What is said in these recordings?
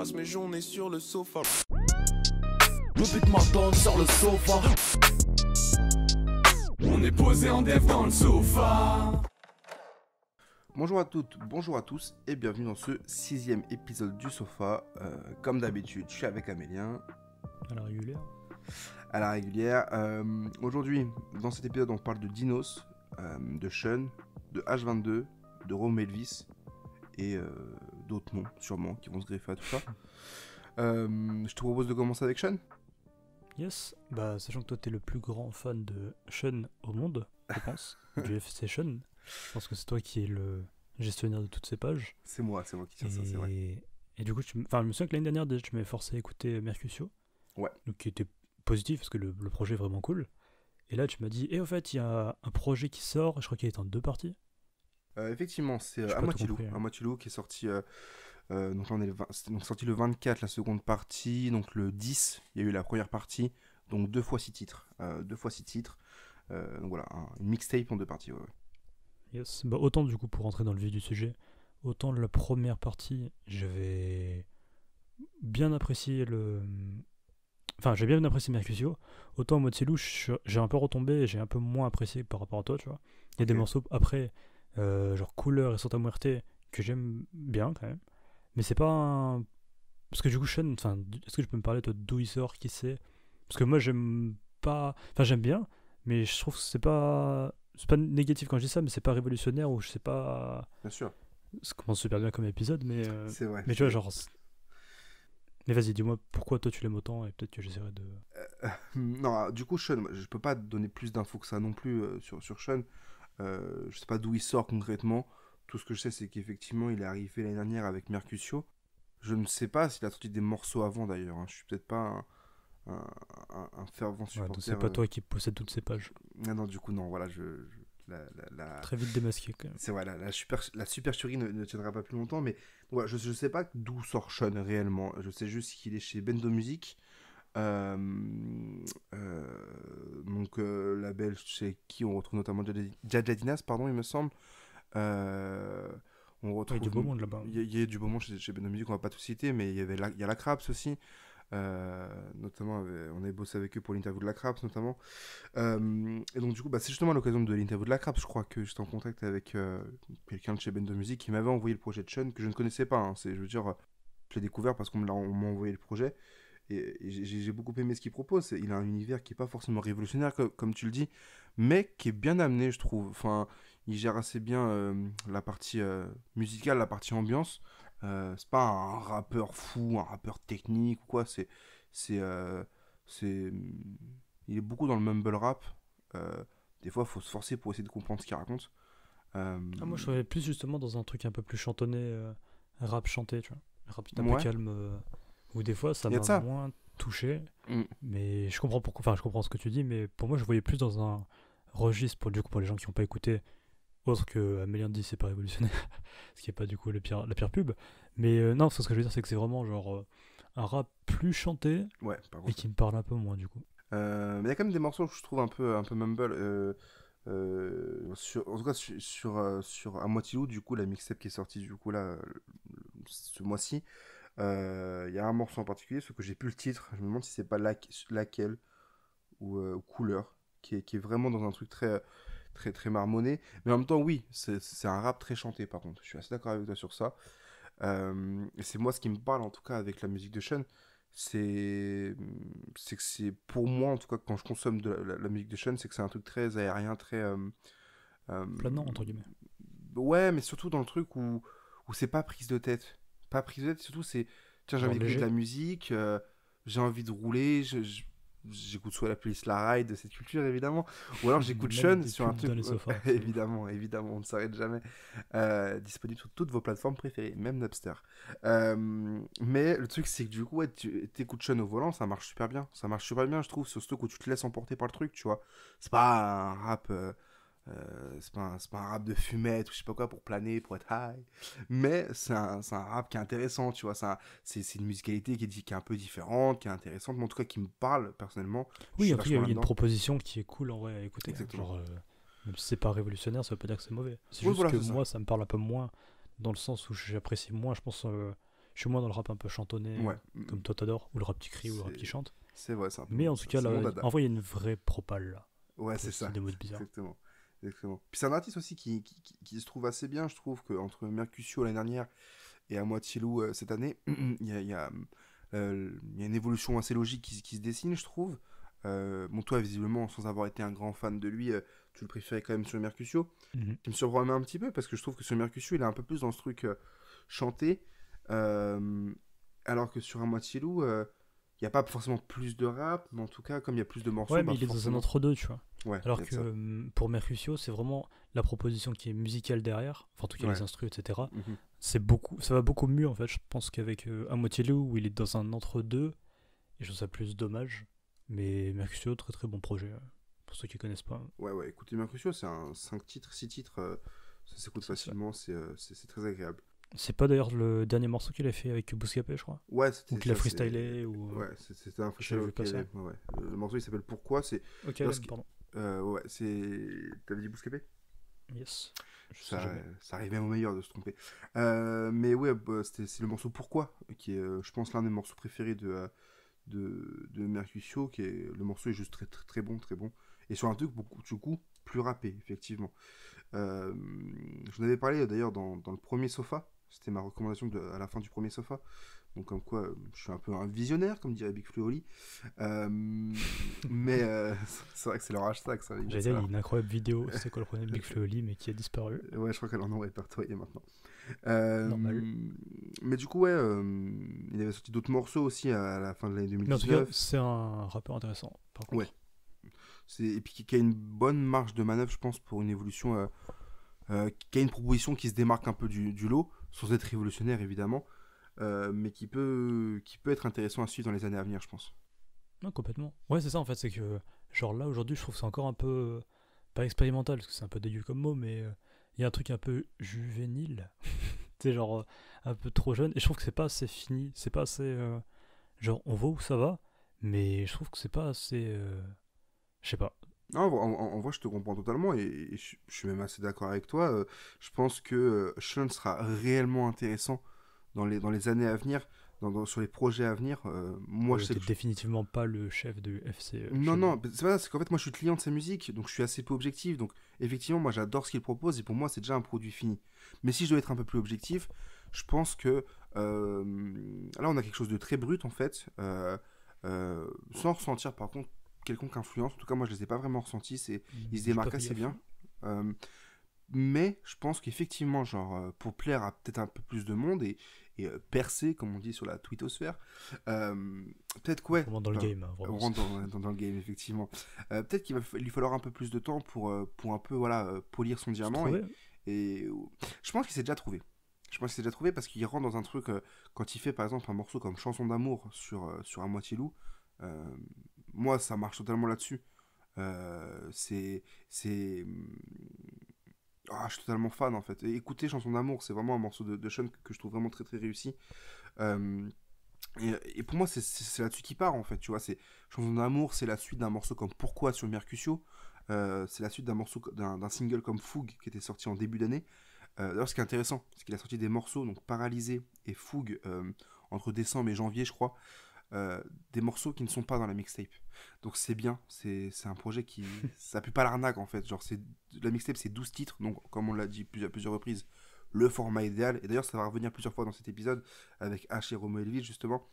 passe mes journées sur le sofa. Le beat m'attend sur le sofa. On est posé en dev dans le sofa. Bonjour à toutes, bonjour à tous et bienvenue dans ce 6ème épisode du sofa. Comme d'habitude, je suis avec Amélien. À la régulière. À la régulière. Aujourd'hui, dans cet épisode, on parle de Dinos, de Sean, de H22, de Rome Elvis et d'autres noms sûrement qui vont se greffer à tout ça. Je te propose de commencer avec Sean. Yes, bah sachant que toi t'es le plus grand fan de Sean au monde, je pense, du FC Sean. Je pense que c'est toi qui es le gestionnaire de toutes ces pages. C'est moi qui tiens ça, c'est vrai. Et du coup, je me souviens que l'année dernière, déjà, tu m'avais forcé à écouter Mercutio. Ouais. Donc qui était positif parce que le projet est vraiment cool. Et là, tu m'as dit, au fait, il y a un projet qui sort, je crois qu'il est en 2 parties. Effectivement, c'est J'ai pas tout compris, hein. Amotilou qui est sorti. Donc là, c'était sorti le 24, la seconde partie. Donc le 10, il y a eu la première partie. Donc 2 fois 6 titres. Donc voilà, une mixtape en 2 parties. Ouais. Yes, bah autant du coup pour rentrer dans le vif du sujet, autant la première partie, j'avais bien apprécié j'ai bien apprécié Mercutio, autant Amotilou, j'ai un peu retombé et j'ai un peu moins apprécié par rapport à toi, tu vois. Il y a des morceaux après, genre Couleur et Santa Muerte, que j'aime bien quand même, mais c'est pas un... Parce que du coup, Sean, est-ce que tu peux me parler toi d'où il sort, qui c'est? Parce que moi j'aime pas... Enfin j'aime bien, mais je trouve que c'est pas négatif quand je dis ça, mais c'est pas révolutionnaire, ou je sais pas... Bien sûr. Ça commence super bien comme épisode, mais... C'est vrai. Mais tu vois, genre... Mais vas-y, dis-moi pourquoi toi tu l'aimes autant, et peut-être que j'essaierai de... Non, du coup, Sean, je peux pas te donner plus d'infos que ça non plus sur Sean. Je sais pas d'où il sort concrètement. Tout ce que je sais, c'est qu'effectivement, il est arrivé l'année dernière avec Mercutio. Je ne sais pas s'il a sorti des morceaux avant d'ailleurs. Hein. Je suis peut-être pas un fervent supporter. Ouais, c'est pas toi qui possède toutes ces pages. Non, du coup, non, voilà, Très vite démasqué quand même. C'est vrai, la supercherie ne tiendra pas plus longtemps, mais ouais, je sais pas d'où sort Sean réellement. Je sais juste qu'il est chez Bendo Music. Label chez qui on retrouve notamment Jajadinas, pardon, il me semble. On retrouve, il y a du beau monde là-bas. Il y a du beau monde chez Bendo Music, on va pas tout citer, mais il y a la Craps aussi. Notamment on avait bossé avec eux pour l'interview de la Craps notamment, et donc du coup c'est justement à l'occasion de l'interview de la Craps, je crois que j'étais en contact avec quelqu'un de chez Bendo Music qui m'avait envoyé le projet de Sean que je ne connaissais pas, hein. Je l'ai découvert parce qu'on m'a envoyé le projet et j'ai beaucoup aimé ce qu'il propose. Il a un univers qui est pas forcément révolutionnaire comme tu le dis, mais qui est bien amené, je trouve. Enfin, il gère assez bien la partie musicale, la partie ambiance. C'est pas un rappeur fou, un rappeur technique ou quoi, il est beaucoup dans le mumble rap. Des fois, il faut se forcer pour essayer de comprendre ce qu'il raconte. Moi, je serais plus justement dans un truc un peu plus chantonné, rap chanté, tu vois. Rap un peu calme, où des fois, ça m'a moins touché. Mais je comprends je comprends ce que tu dis, mais pour moi, je voyais plus dans un registre, pour les gens qui n'ont pas écouté, autre que Amélien dit c'est pas révolutionnaire, ce qui est pas du coup la pire pub, mais non, ce que je veux dire c'est que c'est vraiment genre un rap plus chanté, et qui me parle un peu moins du coup. Mais il y a quand même des morceaux que je trouve un peu mumble, en tout cas sur Amotilou, du coup la mixtape qui est sortie du coup là ce mois-ci, il y a un morceau en particulier, ce que j'ai plus le titre, je me demande si c'est pas laquelle ou Couleur, qui est vraiment dans un truc très très marmonné, mais en même temps oui, c'est un rap très chanté. Par contre je suis assez d'accord avec toi sur ça, et c'est moi ce qui me parle en tout cas avec la musique de Sean, c'est que c'est pour moi en tout cas quand je consomme de la musique de Sean, c'est que c'est un truc très aérien, très planant entre guillemets. Ouais, mais surtout dans le truc où c'est pas prise de tête, surtout c'est tiens, j'ai envie d'écouter de la musique, j'ai envie de rouler, j'écoute soit la playlist La Ride de cette culture évidemment, ou alors j'écoute Sean sur un truc évidemment on ne s'arrête jamais, disponible sur toutes vos plateformes préférées, même Napster, mais le truc c'est que du coup t'écoutes Sean au volant, ça marche super bien, je trouve, sur ce truc où tu te laisses emporter par le truc, tu vois. C'est pas un rap c'est pas un rap de fumette ou je sais pas quoi pour planer, pour être high, mais c'est un rap qui est intéressant, tu vois. C'est une musicalité qui est un peu différente, qui est intéressante, mais en tout cas qui me parle personnellement. Oui, en tout cas il y a une proposition qui est cool en vrai à écouter. Exactement. Genre, même si c'est pas révolutionnaire, ça veut pas dire que c'est mauvais. C'est juste que moi ça me parle un peu moins, dans le sens où j'apprécie moins, je pense, Je suis moins dans le rap un peu chantonné, Ouais. comme toi t'adores, ou le rap qui crie, ou le rap qui chante. C'est vrai, c'est un peu. Mais en tout cas, c'est là, mon dada. en vrai, il y a une vraie propale là. Ouais, c'est ça. Des mots bizarres. Exactement. Exactement. Puis c'est un artiste aussi qui se trouve assez bien, je trouve, qu'entre Mercutio l'année dernière et À Moitié Loup cette année, il y a une évolution assez logique qui se dessine, je trouve. Bon, toi, visiblement, sans avoir été un grand fan de lui, tu le préférais quand même sur Mercutio. Qui me surprend même un petit peu, parce que je trouve que sur Mercutio, il est un peu plus dans ce truc chanté, alors que sur À Moitié Loup, il n'y a pas forcément plus de rap, mais en tout cas, comme il y a plus de morceaux... Ouais, mais il est dans un entre-deux, tu vois. Ouais, alors que pour Mercutio, c'est vraiment la proposition qui est musicale derrière, enfin en tout cas les instrus, etc. Ça va beaucoup mieux en fait, je pense qu'avec À Moitié Loup, où il est dans un entre-deux, et je trouve ça plus dommage. Mais Mercutio, très très bon projet, pour ceux qui connaissent pas. Ouais, écoutez, Mercutio, c'est un 5 titres, 6 titres, ça s'écoute facilement, c'est très agréable. C'est pas d'ailleurs le dernier morceau qu'il a fait avec Bouscapé, je crois. Ouais, c'était. Ou qu'il a freestylé ou. Ouais, c'était un freestyle. Ouais. Le morceau il s'appelle Pourquoi, c'est. Ok, pardon. Ouais, c'est. T'avais dit Bouscapé ? Yes. Ça arrive même au meilleur de se tromper. Mais ouais, c'est le morceau Pourquoi, qui est, je pense, l'un des morceaux préférés de Mercutio, qui est. Le morceau est juste très, très, très bon, très bon. Et sur un truc beaucoup, du coup, plus rappé, effectivement. J'en avais parlé d'ailleurs dans le premier Sofa. C'était ma recommandation à la fin du premier Sofa. Donc comme quoi, je suis un peu un visionnaire, comme dirait Big Flo et Oli. Mais c'est vrai que c'est leur hashtag, ça. J'allais dire, il y a une incroyable vidéo, c'est quoi le problème de Big Flo et Oli, mais qui a disparu. Ouais, je crois qu'elle en a répertorié maintenant. Normal. Mais du coup, ouais, il avait sorti d'autres morceaux aussi à la fin de l'année 2019. Mais en tout cas, c'est un rappeur intéressant, par contre. Ouais. Et puis qui a une bonne marge de manœuvre, je pense, pour une évolution... qui a une proposition qui se démarque un peu du lot, sans être révolutionnaire évidemment, mais qui peut être intéressant à suivre dans les années à venir, je pense. Non, complètement. Ouais, c'est ça en fait, c'est que genre là aujourd'hui, je trouve que c'est encore un peu pas expérimental parce que c'est un peu dégueu comme mot, mais il y a un truc un peu juvénile, c'est genre un peu trop jeune, et je trouve que c'est pas assez fini, c'est pas assez genre on voit où ça va, mais je trouve que c'est pas assez je sais pas. Non, en vrai, je te comprends totalement et je suis même assez d'accord avec toi. Je pense que Sean sera réellement intéressant dans les années à venir, sur les projets à venir. Moi, je sais définitivement pas le chef de FC. Non, c'est pas ça, c'est qu'en fait, moi, je suis client de sa musique, donc je suis assez peu objectif. Donc, effectivement, moi, j'adore ce qu'il propose et pour moi, c'est déjà un produit fini. Mais si je dois être un peu plus objectif, je pense que là, on a quelque chose de très brut, en fait, sans ressentir, par contre, quelconque influence. En tout cas, moi, je les ai pas vraiment ressentis. Ils se démarquent assez bien. Mais je pense qu'effectivement, genre, pour plaire à peut-être un peu plus de monde et percer, comme on dit sur la twittosphère, peut-être que ouais. On rentre dans le game. Hein, on rentre dans le game, effectivement. Peut-être qu'il va lui falloir un peu plus de temps pour un peu polir son diamant. Et je pense qu'il s'est déjà trouvé. Je pense qu'il s'est déjà trouvé parce qu'il rentre dans un truc, quand il fait par exemple un morceau comme Chanson d'amour sur À Moitié Loup. Moi, ça marche totalement là-dessus. Je suis totalement fan en fait. Et écoutez Chanson d'amour, c'est vraiment un morceau de Sean que je trouve vraiment très très réussi. Et pour moi, c'est là-dessus qu'il part en fait. Tu vois, Chanson d'amour, c'est la suite d'un morceau comme Pourquoi sur Mercutio. C'est la suite d'un single comme Fougue qui était sorti en début d'année. D'ailleurs, ce qui est intéressant, c'est qu'il a sorti des morceaux, donc Paralysé et Fougue, entre décembre et janvier, je crois. Des morceaux qui ne sont pas dans la mixtape, donc c'est bien, c'est un projet qui ça pue pas l'arnaque en fait, genre la mixtape c'est 12 titres, donc comme on l'a dit plusieurs reprises, le format idéal, et d'ailleurs ça va revenir plusieurs fois dans cet épisode avec H et Romo Elvis justement.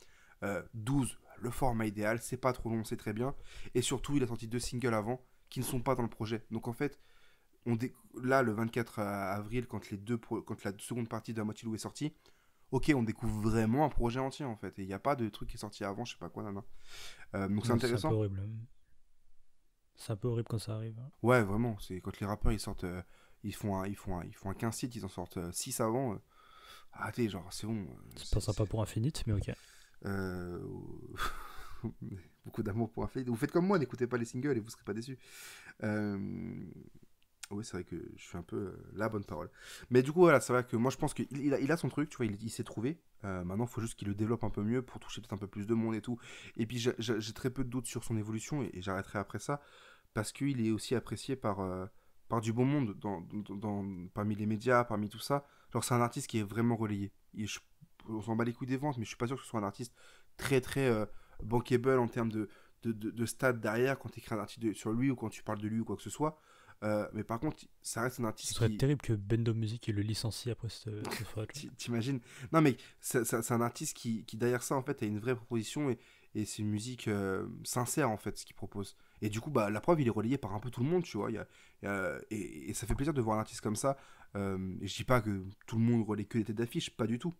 12, le format idéal, c'est pas trop long, c'est très bien, et surtout il a sorti 2 singles avant qui ne sont pas dans le projet, donc en fait là le 24 avril quand la seconde partie de À Moitié Loup est sortie, ok, on découvre vraiment un projet entier en fait, et il n'y a pas de truc qui est sorti avant, je sais pas quoi, donc c'est intéressant. C'est un peu horrible. C'est un peu horrible quand ça arrive. Ouais, vraiment, c'est quand les rappeurs ils sortent, ils font un 15 titres, ils en sortent 6 avant. Arrêtez, genre c'est bon. Ça passera pas pour Infinite, mais ok. Beaucoup d'amour pour Infinite. Vous faites comme moi, n'écoutez pas les singles et vous serez pas déçus. Oui, c'est vrai que je suis un peu la bonne parole. Mais du coup, voilà, c'est vrai que moi je pense qu'il a son truc, tu vois, il s'est trouvé. Maintenant, il faut juste qu'il le développe un peu mieux pour toucher peut-être un peu plus de monde et tout. Et puis, j'ai très peu de doutes sur son évolution et j'arrêterai après ça parce qu'il est aussi apprécié par du bon monde parmi les médias, parmi tout ça. Genre, c'est un artiste qui est vraiment relayé. on s'en bat les couilles des ventes, mais je suis pas sûr que ce soit un artiste très très bankable en termes de stats derrière quand tu écris un article sur lui ou quand tu parles de lui ou quoi que ce soit. Mais par contre, ça reste un artiste Ce serait terrible que Bendo Music le licencie après cette fois. T'imagines? Non, mais c'est un artiste qui, derrière ça, en fait, a une vraie proposition et c'est une musique sincère, en fait, ce qu'il propose. Et du coup, bah, la preuve, il est relayé par un peu tout le monde, tu vois. Et ça fait plaisir de voir un artiste comme ça. Et je dis pas que tout le monde relaie que des têtes d'affiche, pas du tout.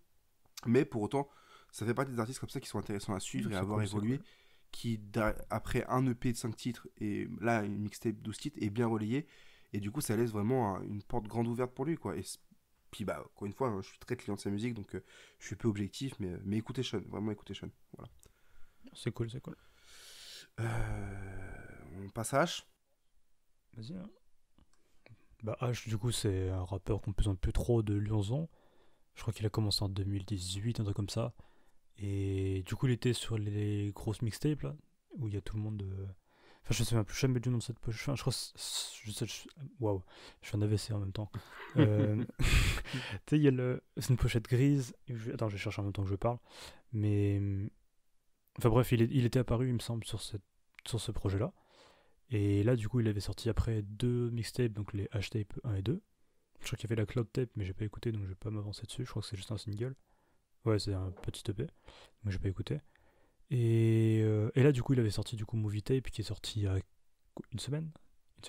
Mais pour autant, ça fait partie des artistes comme ça qui sont intéressants à suivre et à voir évoluer. Qui, après un EP de 5 titres, et là, une mixtape 12 titres, est bien relayée. Et du coup, ça laisse vraiment une porte grande ouverte pour lui, quoi. Et puis, bah, encore une fois, hein, je suis très client de sa musique, donc je suis peu objectif, mais écoutez Sean, vraiment écoutez Sean. Voilà. C'est cool, c'est cool. On passe à H. Vas-y. Hein. Bah, H, du coup, c'est un rappeur qu'on ne présente plus trop de Lyonzon. Je crois qu'il a commencé en 2018, un truc comme ça. Et du coup, il était sur les grosses mixtapes, là, où il y a tout le monde. Enfin, je ne sais même plus jamais du nom de cette poche. Enfin, je crois. Waouh, je suis en AVC en même temps. Tu sais, il y a c'est une pochette grise. Attends, je vais chercher en même temps que je parle. Mais. Enfin, bref, il était apparu, il me semble, sur ce projet-là. Et là, du coup, il avait sorti après 2 mixtapes, donc les H-Tape 1 et 2. Je crois qu'il y avait la Cloud Tape, mais j'ai pas écouté, donc je vais pas m'avancer dessus. Je crois que c'est juste un single. Ouais, c'est un petit EP, mais j'ai pas écouté. Et là, du coup, il avait sorti du coup Movie Tape qui est sorti il y a une semaine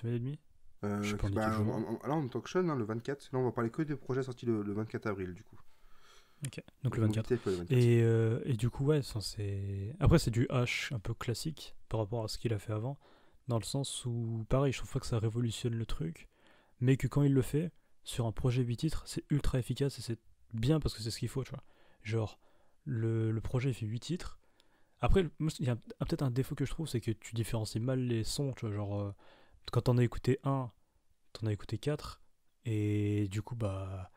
et demie. Je sais pas, là, en tant que Sean, hein, le 24. Là, on va parler que des projets sortis le 24 avril, du coup. Ok, donc le 24. Tape, le 24. Et du coup, ouais, c'est... Après, c'est du H un peu classique par rapport à ce qu'il a fait avant, dans le sens où, pareil, je trouve pas que ça révolutionne le truc, mais que quand il le fait, sur un projet 8 titres, c'est ultra efficace et c'est bien parce que c'est ce qu'il faut, tu vois. Genre, le projet il fait 8 titres. Après, il y a peut-être un défaut que je trouve, c'est que tu différencies mal les sons, tu vois. Genre, quand t'en as écouté 1, t'en as écouté 4, et du coup, bah,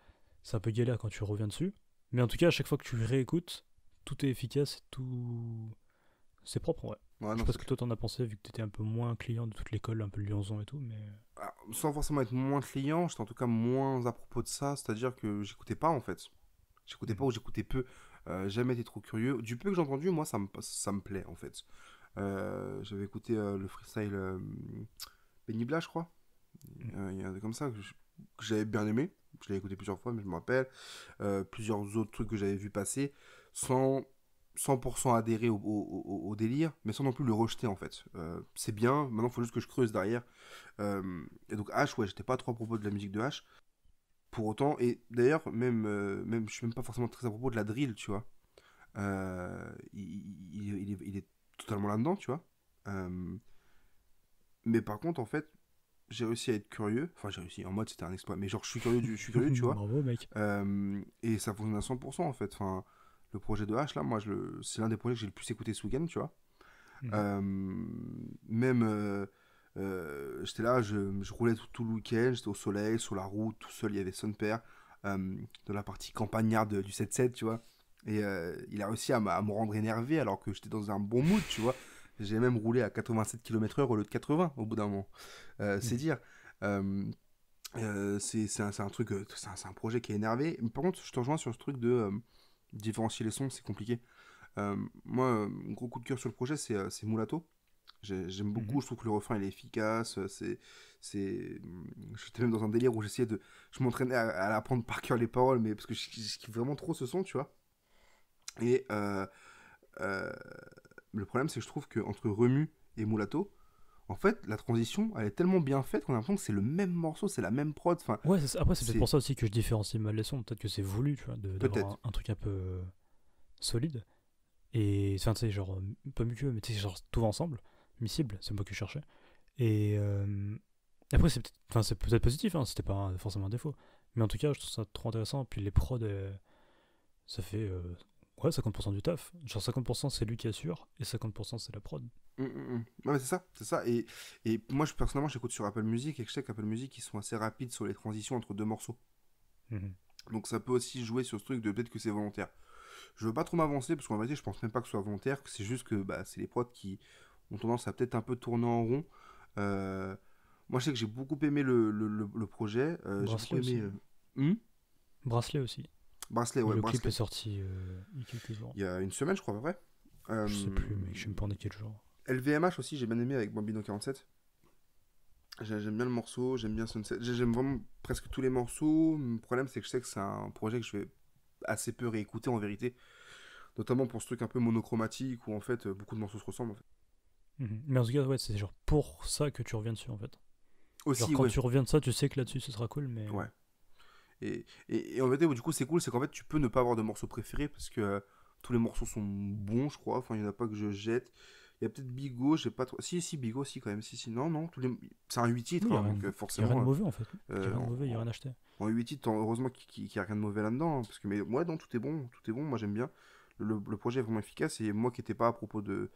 c'est un peu galère quand tu reviens dessus. Mais en tout cas, à chaque fois que tu réécoutes, tout est efficace, tout. C'est propre, ouais. Je sais pas ce que toi t'en as pensé, vu que t'étais un peu moins client de toute l'école, un peu Lyonzon et tout, mais. Alors, sans forcément être moins client, j'étais en tout cas moins à propos de ça, c'est-à-dire que j'écoutais pas en fait. J'écoutais pas ou j'écoutais peu. Jamais été trop curieux. Du peu que j'ai entendu, moi, ça me plaît en fait. J'avais écouté le freestyle Benny je crois. Il y a des comme ça que j'avais bien aimé. Je l'avais écouté plusieurs fois, mais je me rappelle. Plusieurs autres trucs que j'avais vu passer sans 100% adhérer au délire, mais sans non plus le rejeter en fait. C'est bien, maintenant il faut juste que je creuse derrière. Et donc H, ouais, j'étais pas trop à propos de la musique de H. Pour autant, et d'ailleurs, même je suis même pas forcément très à propos de la drill, tu vois. Il est totalement là-dedans, tu vois. Mais par contre, en fait, j'ai réussi à être curieux. Enfin, j'ai réussi, en mode c'était un exploit, mais genre je suis curieux, tu vois. Bravo, mec. Et ça fonctionne à 100% en fait. Enfin, le projet de H, là, moi, c'est l'un des projets que j'ai le plus écouté ce week-end, tu vois. Même. J'étais là, je roulais tout le week-end, j'étais au soleil, sur la route, tout seul, il y avait son père, de la partie campagnarde du 7-7, tu vois. Et il a réussi à me rendre énervé alors que j'étais dans un bon mood, tu vois. J'ai même roulé à 87 km/h au lieu de 80 au bout d'un moment. C'est dire. C'est un truc, c'est un projet qui est énervé. Mais par contre, je te rejoins sur ce truc de différencier les sons, c'est compliqué. Moi, mon gros coup de cœur sur le projet, c'est Mulatto. J'aime beaucoup, je trouve que le refrain il est efficace. J'étais même dans un délire où j'essayais de. Je m'entraînais à apprendre par cœur les paroles, mais parce que je kiffe vraiment trop ce son, tu vois. Et le problème, c'est que je trouve qu'entre Remue et Mulatto, en fait, la transition, elle est tellement bien faite qu'on a l'impression que c'est le même morceau, c'est la même prod. Enfin, ouais, après, c'est peut-être pour ça aussi que je différencie mal les sons. Peut-être que c'est voulu, tu vois, d'avoir un truc un peu solide. Et enfin, tu sais, genre, pas mieux, mais tu sais, genre, tout va ensemble. Miscible, c'est moi que je cherchais. Et après, c'est peut-être positif, hein, c'était pas forcément un défaut. Mais en tout cas, je trouve ça trop intéressant. Puis les prods, ça fait ouais, 50% du taf. Genre 50% c'est lui qui assure, et 50% c'est la prod. Ouais, c'est ça. Et moi, personnellement, j'écoute sur Apple Music, et je sais qu'Apple Music, ils sont assez rapides sur les transitions entre deux morceaux. Donc ça peut aussi jouer sur ce truc de peut-être que c'est volontaire. Je veux pas trop m'avancer, parce qu'en vérité, je pense même pas que ce soit volontaire, que c'est juste que c'est les prods qui ont tendance à peut-être un peu tourner en rond. Moi, je sais que j'ai beaucoup aimé le projet. J'ai beaucoup aimé... Bracelet aussi. Bracelet, ouais, Le clip Bracelet. est sorti il y a quelques jours. Il y a une semaine, je crois, à peu près. Je sais plus, mais je sais même pas en quel jour. LVMH aussi, j'ai bien aimé avec Bambino 47. J'aime bien le morceau, j'aime bien Sunset. J'aime vraiment presque tous les morceaux. Le problème, c'est que je sais que c'est un projet que je vais assez peu réécouter en vérité. Notamment pour ce truc un peu monochromatique où en fait beaucoup de morceaux se ressemblent. En fait. Mais en tout cas, ouais, c'est genre pour ça que tu reviens dessus en fait. Aussi, Genre quand ouais. tu reviens de ça, tu sais que là-dessus ce sera cool, mais. Ouais. Et en vérité, du coup, c'est cool, c'est qu'en fait, tu peux ne pas avoir de morceaux préférés parce que tous les morceaux sont bons, je crois. Enfin, il n'y en a pas que je jette. Il y a peut-être Bigo, j'ai pas trop. Si, Bigo, si, quand même. Si, non, non. C'est un 8 titres, Oui, hein, donc il n'y a forcément. rien de mauvais en fait. Il n'y a rien de en, mauvais, il n'y a rien à acheter. en 8 titres, heureusement qu'il n'y a rien de mauvais là-dedans. Hein, parce que, mais ouais, non, tout est bon. Tout est bon, moi j'aime bien. Le projet est vraiment efficace. Et moi qui n'étais pas à propos de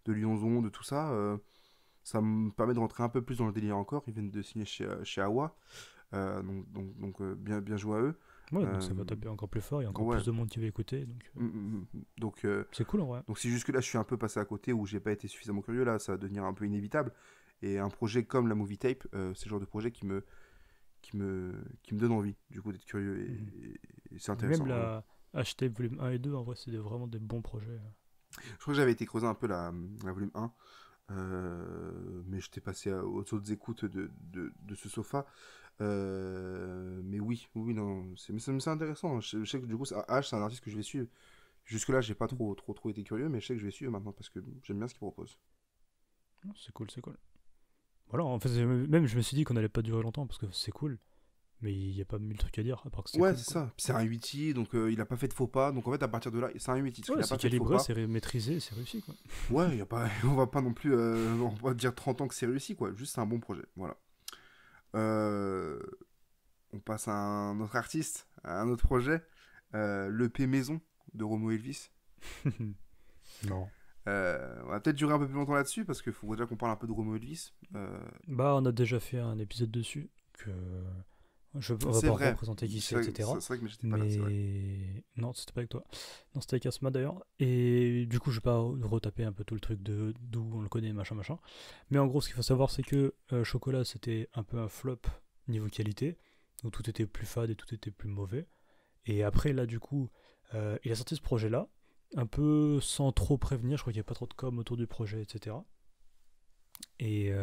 Lyonzon, de tout ça, ça me permet de rentrer un peu plus dans le délire encore. Ils viennent de signer chez Awa. Bien joué à eux. Ouais, donc ça va taper encore plus fort, il y a encore ouais. plus de monde qui va écouter. Donc, c'est cool en vrai. Donc si jusque-là je suis un peu passé à côté ou j'ai pas été suffisamment curieux, là ça va devenir un peu inévitable. Et un projet comme la Movie Tape, c'est le genre de projet qui me donne envie du coup d'être curieux et c'est intéressant. Même la Hashtag volume 1 et 2, en vrai, c'est vraiment des bons projets. Je crois que j'avais été creuser un peu la volume 1. Mais j'étais passé aux autres écoutes de ce sofa. Mais oui, non, c'est intéressant. Je sais que du coup, H, c'est un artiste que je vais suivre. Jusque-là, j'ai pas trop été curieux, mais je sais que je vais suivre maintenant parce que j'aime bien ce qu'il propose. C'est cool. Voilà, en fait, même je me suis dit qu'on allait pas durer longtemps parce que c'est cool, mais il n'y a pas mille trucs à dire à part que c'est ouais, cool, c'est ça. Puis c'est un 8i, donc il a pas fait de faux pas. Donc en fait, à partir de là, c'est un 8i. Ouais, c'est calibré, c'est maîtrisé, c'est réussi quoi. Ouais, y a pas, on va pas non plus on va dire 30 ans que c'est réussi quoi. Juste c'est un bon projet. Voilà. On passe à un autre artiste, à un autre projet. L'EP Maison de Romo Elvis. Non. On va peut-être durer un peu plus longtemps là-dessus parce qu'il faut déjà qu'on parle un peu de Romo Elvis. Bah, on a déjà fait un épisode dessus que on va pas représenter qui c'est, etc. C'est vrai que j'étais pas là, c'est vrai. Non, c'était pas avec toi. Non, c'était avec Asma d'ailleurs. Et du coup, je vais pas retaper un peu tout le truc d'où on le connaît, machin. Mais en gros, ce qu'il faut savoir, c'est que Chocolat, c'était un peu un flop niveau qualité. Donc tout était plus fade et tout était plus mauvais. Et après, là, du coup, il a sorti ce projet-là, un peu sans trop prévenir. Je crois qu'il n'y a pas trop de com autour du projet, etc. Et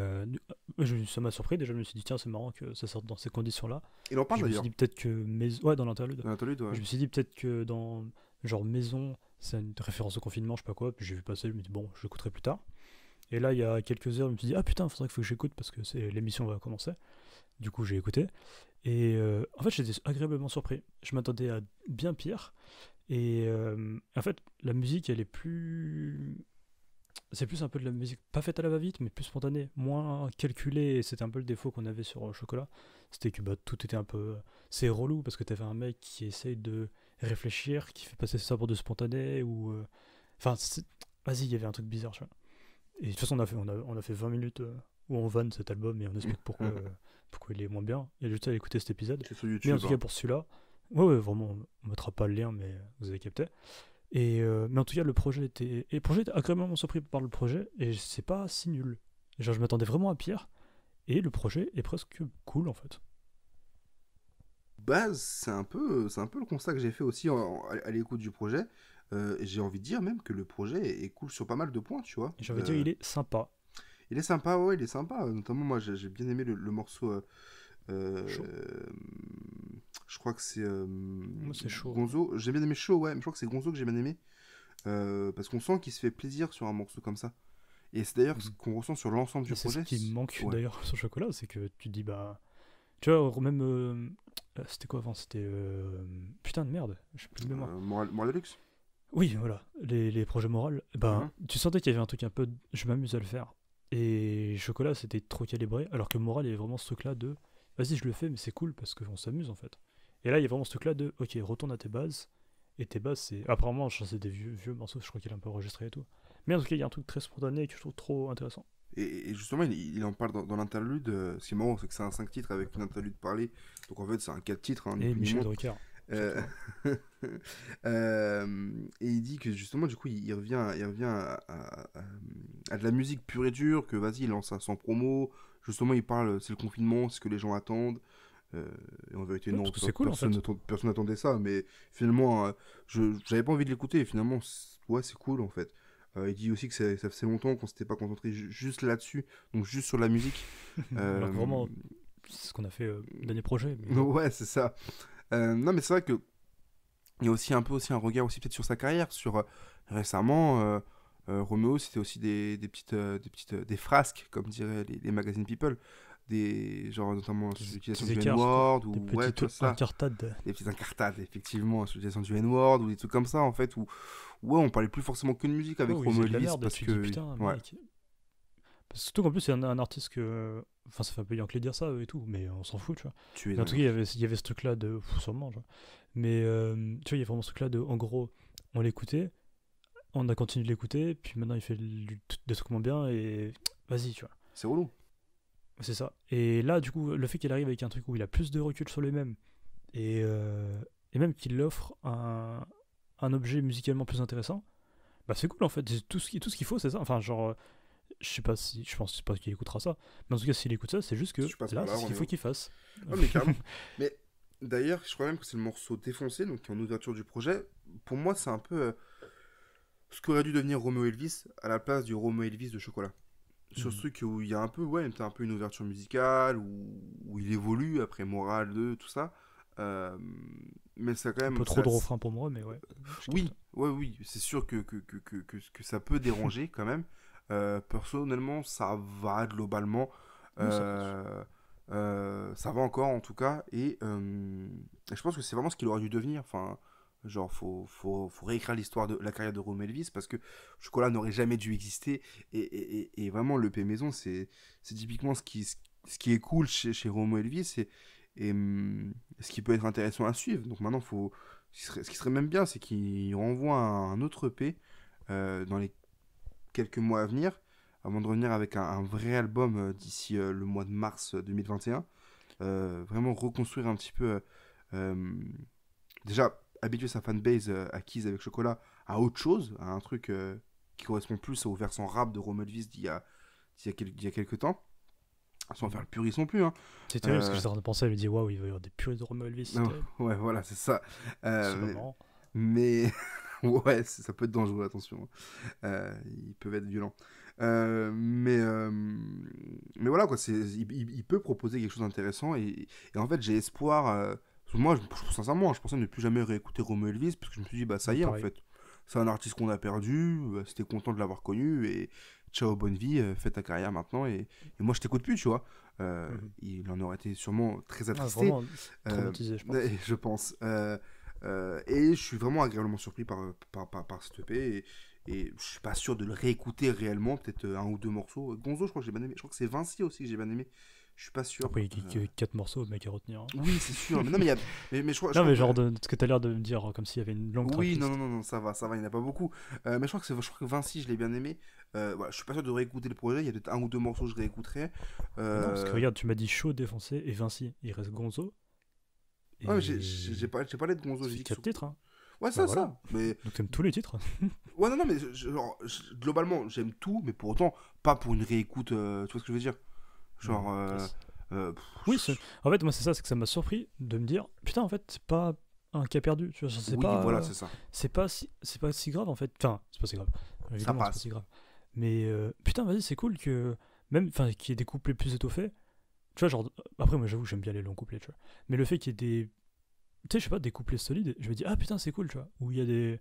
ça m'a surpris. Déjà, je me suis dit, tiens, c'est marrant que ça sorte dans ces conditions-là. Il en parle d'ailleurs. Je me suis dit peut-être que. Ouais, dans l'interlude. Ouais. Je me suis dit peut-être que dans. Genre, Maison, c'est une référence au confinement, je sais pas quoi. Puis j'ai vu passer, je me dis, bon, je l'écouterai plus tard. Et là, il y a quelques heures, je me suis dit, ah putain, faut que j'écoute parce que l'émission va commencer. Du coup, j'ai écouté. Et en fait, j'étais agréablement surpris. Je m'attendais à bien pire. Et en fait, la musique, elle est plus. C'est plus un peu de la musique, pas faite à la va-vite, mais plus spontanée, moins calculée. Et c'était un peu le défaut qu'on avait sur Chocolat. C'était que tout était un peu. C'est relou parce que t'avais un mec qui essaye de réfléchir, qui fait passer ça pour du spontané. Ou. Enfin, vas-y, il y avait un truc bizarre, tu vois. Et de toute façon, on a fait 20 minutes où on vanne cet album et on explique pourquoi il est moins bien. Il y a juste à écouter cet épisode. C'est sur YouTube. Mais en tout cas, pour celui-là, ouais, vraiment, on mettra pas le lien, mais vous avez capté. Et mais en tout cas, le projet était agréablement surpris par le projet et c'est pas si nul. Genre, je m'attendais vraiment à pire et le projet est presque cool en fait. Bah, c'est un peu le constat que j'ai fait aussi à l'écoute du projet. J'ai envie de dire même que le projet est cool sur pas mal de points, tu vois. J'ai envie de dire, il est sympa. Il est sympa, ouais, il est sympa. Notamment, moi, j'ai bien aimé le morceau. Je crois que c'est. Moi, c'est chaud. Gonzo. J'ai bien aimé chaud, ouais. Mais je crois que c'est Gonzo que j'ai bien aimé. Parce qu'on sent qu'il se fait plaisir sur un morceau comme ça. Et c'est d'ailleurs ce qu'on ressent sur l'ensemble du projet. C'est ce qui manque d'ailleurs sur Chocolat, c'est que tu te dis, bah. Tu vois, même. C'était quoi avant? C'était. Putain de merde, je sais plus de mémoire. Moral Deluxe. Oui, voilà, les projets moraux. Ben, tu sentais qu'il y avait un truc un peu. Je m'amuse à le faire. Et Chocolat, c'était trop calibré. Alors que Moral, il y avait vraiment ce truc-là de. Vas-y, je le fais, mais c'est cool parce qu'on s'amuse en fait. Et là, il y a vraiment ce truc-là de. Ok, retourne à tes bases. Et tes bases, c'est. Apparemment, c'est des vieux morceaux, je crois qu'il a un peu enregistré et tout. Mais en tout cas, il y a un truc très spontané que je trouve trop intéressant. Et justement, il en parle dans l'interlude. Ce qui est marrant, c'est que c'est un 5 titres avec une interlude parlée. Donc en fait, c'est un 4 titres. Hein, et Michel Drucker. Et il dit que justement, du coup, il revient à de la musique pure et dure. Que vas-y, il lance ça sans promo. Justement, il parle, c'est le confinement, c'est ce que les gens attendent. Et en vérité, Ouais, non, parce que c'est cool, en fait. personne n'attendait ça, mais finalement, j'avais pas envie de l'écouter, et finalement, ouais, c'est cool, en fait. Il dit aussi que ça faisait longtemps qu'on s'était pas concentré juste là-dessus, donc juste sur la musique. Alors que vraiment, c'est ce qu'on a fait dernier projet. Mais... Ouais, c'est ça. Non, mais c'est vrai que il y a aussi un regard aussi peut-être sur sa carrière, sur récemment, Roméo, c'était aussi des frasques, comme diraient les magazines People, genre notamment sur l'utilisation du N-word, ou des petites incartades. Des petites incartades, effectivement, sur l'utilisation du N-word, ou des trucs comme ça, en fait, où ouais, on parlait plus forcément que de musique avec Roméo Elvis, parce que... putain, ouais. mec. Surtout qu'en plus, c'est un artiste que... Enfin, ça fait un peu Yankee dire ça et tout, mais on s'en fout, tu vois. Mais en tout cas, il y avait ce truc-là de... sûrement, tu vois. Mais, tu vois, il y a vraiment ce truc-là de... En gros, on l'écoutait, on a continué de l'écouter, puis maintenant, il fait des trucs moins bien, et... Vas-y, tu vois. C'est relou. C'est ça. Et là, du coup, le fait qu'il arrive avec un truc où il a plus de recul sur lui-même, et même qu'il offre un objet musicalement plus intéressant, bah c'est cool, en fait. Tout ce qu'il faut, c'est ça. Enfin, genre... je pense pas qu'il écoutera ça, mais en tout cas s'il écoute ça, c'est juste que là c'est ce qu'il faut qu'il fasse. Ouais, mais carrément. Mais d'ailleurs, je crois même que c'est le morceau Défoncé, donc qui est en ouverture du projet. Pour moi, c'est un peu ce qu'aurait dû devenir Roméo Elvis à la place du Roméo Elvis de Chocolat. Sur ce truc où il y a un peu, ouais, t'as un peu une ouverture musicale, où il évolue après Morale 2, tout ça. Mais ça quand même... Un peu trop de refrain pour moi, mais ouais. Oui, c'est sûr que ça peut déranger quand même. Personnellement, ça va globalement. Ça va encore en tout cas. Et je pense que c'est vraiment ce qu'il aurait dû devenir. Enfin, genre, faut réécrire l'histoire de la carrière de Roméo Elvis, parce que Chocolat n'aurait jamais dû exister. Et vraiment, le P Maison, c'est typiquement ce qui est cool chez Roméo Elvis. Et ce qui peut être intéressant à suivre. Donc maintenant, ce qui serait même bien, c'est qu'il renvoie un autre EP dans les quelques mois à venir, avant de revenir avec un vrai album d'ici le mois de mars 2021. Vraiment reconstruire un petit peu, déjà habituer sa fanbase acquise avec Chocolat à autre chose, à un truc qui correspond plus au versant rap de Roméo Elvis d'il y a quelques temps, sans faire le puriste non plus. Hein. C'est terrible, parce que j'étais en train de penser, elle me dit waouh, il va y avoir des puristes de Roméo Elvis. Ouais, voilà, c'est ça. C'est marrant. Mais ouais, ça peut être dangereux, attention. Ils peuvent être violents. Mais voilà, quoi. Il peut proposer quelque chose d'intéressant. Et en fait, j'ai espoir. Moi, sincèrement, je pensais ne plus jamais réécouter Roméo Elvis, parce que je me suis dit, bah ça y est, pareil. En fait. C'est un artiste qu'on a perdu. C'était content de l'avoir connu. Et ciao, bonne vie. Fais ta carrière maintenant. Et moi, je t'écoute plus, tu vois. Il en aurait été sûrement très attristé. Vraiment traumatisé, je pense. Et je suis vraiment agréablement surpris par cette EP, et je suis pas sûr de le réécouter réellement, peut-être un ou deux morceaux. Gonzo, je crois que j'ai bien aimé. Je crois que c'est Vinci aussi que j'ai bien aimé. Je suis pas sûr. Après, il y a que 4 morceaux, mec, à retenir. Hein. Oui, c'est sûr. Mais non, mais il y a. Mais je crois. Non, mais genre de ce que t'as l'air de me dire, comme s'il y avait une longue tracklist. Oui, non, ça va, il n'y en a pas beaucoup. Mais je crois que Vinci, je l'ai bien aimé. Voilà, je suis pas sûr de réécouter le projet. Il y a peut-être un ou deux morceaux que je réécouterai. Non, parce que regarde, tu m'as dit Chaud, Défoncé et Vinci. Il reste Gonzo. Et... Ouais, j'ai parlé de Gonzo. J'ai 4 titres. Hein. Ouais, ça, voilà. Ça. Mais... Donc t'aimes tous les titres. Ouais, non, mais globalement, j'aime tout, mais pour autant, pas pour une réécoute, tu vois ce que je veux dire. Genre... oui, en fait, moi, c'est que ça m'a surpris de me dire, putain, en fait, c'est pas un cas perdu. Tu vois, c'est oui, pas, voilà, c'est ça. C'est pas si grave, en fait. Enfin, c'est pas si grave. Évidemment, ça passe. C'est pas si grave. Mais putain, vas-y, c'est cool que... Même, enfin, qu'il y ait des couplets plus étoffés. Tu vois, genre... Après, moi, j'avoue, j'aime bien les longs couplets, tu vois. Mais le fait qu'il y ait des... Tu sais, je sais pas, des couplets solides, je me dis, ah putain, c'est cool, tu vois. Où il y a des...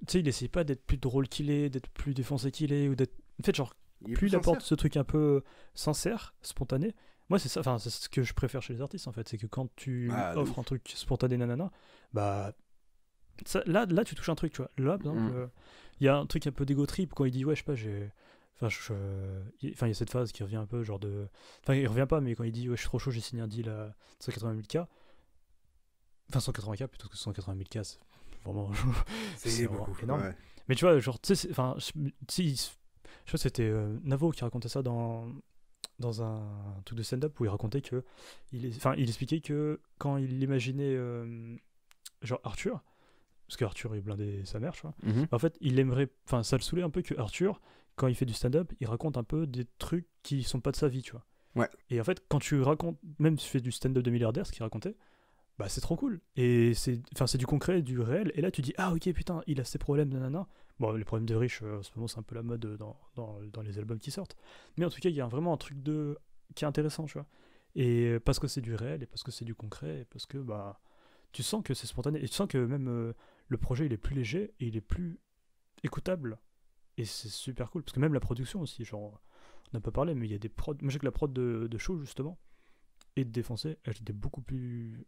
Tu sais, il essaie pas d'être plus drôle qu'il est, d'être plus défoncé qu'il est, ou d'être... En fait, genre, plus il apporte ce truc un peu sincère, spontané. Moi, c'est ça, enfin, c'est ce que je préfère chez les artistes, en fait. C'est que quand tu offres un truc spontané, nanana, bah... Ça, là, tu touches un truc, tu vois. Là, par exemple, il y a un truc un peu d'égo trip, quand il dit, ouais, je sais pas, j'ai... Enfin, il y a cette phase qui revient un peu, genre de... Enfin, il revient pas, mais quand il dit, ouais, je suis trop chaud, j'ai signé un deal à 180 000 K. Enfin, 180K plutôt que 180 000 K, c'est vraiment... c'est beaucoup, énorme. Ouais. Mais tu vois, genre, tu sais, enfin, je crois que c'était Navo qui racontait ça dans un truc de stand-up où il racontait que... il expliquait que quand il imaginait, genre, Arthur, parce que Arthur, il blindait sa mère, tu vois, en fait, il aimerait... Enfin, ça le saoulait un peu que Arthur, quand il fait du stand-up, il raconte un peu des trucs qui sont pas de sa vie, tu vois. Ouais. Et en fait, quand tu racontes, même si tu fais du stand-up de milliardaire, ce qu'il racontait, bah c'est trop cool. Et c'est du concret, du réel. Et là, tu dis, ah ok, putain, il a ses problèmes, nanana. Bon, les problèmes de riches, en ce moment, c'est un peu la mode dans les albums qui sortent. Mais en tout cas, il y a vraiment un truc qui est intéressant, tu vois. Et parce que c'est du réel, et parce que c'est du concret, et parce que bah tu sens que c'est spontané, et tu sens que même le projet, il est plus léger, et il est plus écoutable. Et c'est super cool, parce que même la production aussi, genre, on n'a pas parlé, mais il y a des prods. Moi, je sais que la prod de Show, justement, et de Défoncé, elle était beaucoup plus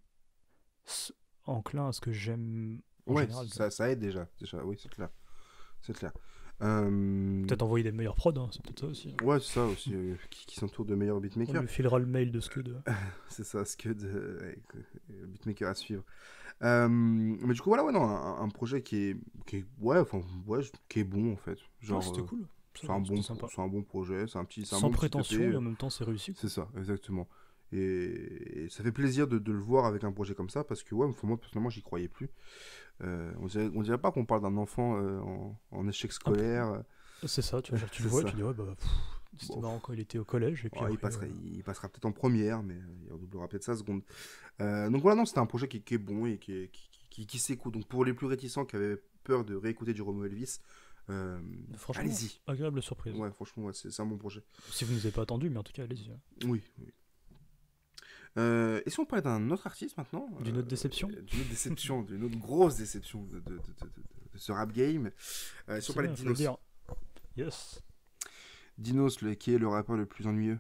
enclin à ce que j'aime en général. Ça aide déjà, oui, c'est clair. Peut-être envoyer des meilleurs prods, hein, c'est peut-être ça aussi. Ouais, c'est ça aussi, qui s'entourent de meilleurs beatmakers. On lui filera le mail de Scud. C'est ça, Scud, beatmaker à suivre. Mais du coup, voilà, ouais, non, un projet qui est bon en fait. Genre, c'était cool. C'est un bon projet, c'est un sans prétention, et en même temps, c'est réussi. C'est ça, exactement. Et ça fait plaisir de le voir avec un projet comme ça, parce que ouais, moi personnellement, j'y croyais plus. On dirait pas qu'on parle d'un enfant en échec scolaire. C'est ça, tu le vois, tu dis ouais, bah c'était marrant quand il était au collège. Et puis après, il passera peut-être en première, mais il redoublera peut-être sa seconde. Donc voilà, non, c'était un projet qui est bon et qui s'écoute. Donc pour les plus réticents qui avaient peur de réécouter du Romo Elvis, franchement, allez-y. Agréable surprise. Ouais, franchement, ouais, c'est un bon projet. Si vous ne nous avez pas attendu, mais en tout cas, allez-y. Oui. Et si on parlait d'un autre artiste maintenant, d'une autre déception, d'une autre grosse déception de ce rap game. Si on parlait de Dinos. Yes. Dinos, qui est le rappeur le plus ennuyeux.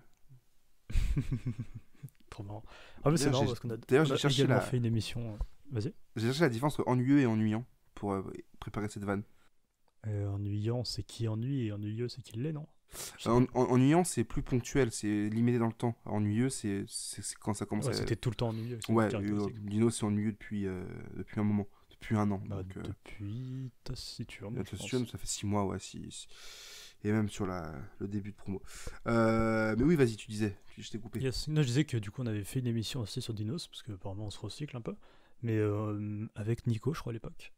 Trop marrant. Ah mais c'est marrant parce qu'on a également fait une émission. Vas-y. J'ai cherché la différence entre ennuyeux et ennuyant pour préparer cette vanne. Ennuyant, c'est qui ennuie, et ennuyeux, c'est qui l'est, non? Ennuyant, c'est plus ponctuel, c'est limité dans le temps. Ennuyeux, c'est quand ça commence à... C'était tout le temps ennuyeux. Ouais, Dino, c'est ennuyeux depuis un moment, depuis un an. Donc, depuis Taciturne. Taciturne, ça fait 6 mois, ouais. Et même sur le début de promo. Mais oui, vas-y, tu disais, je t'ai coupé. Yes. Non, je disais que du coup, on avait fait une émission aussi sur Dinos, parce que apparemment, on se recycle un peu. Mais avec Nico, je crois, à l'époque.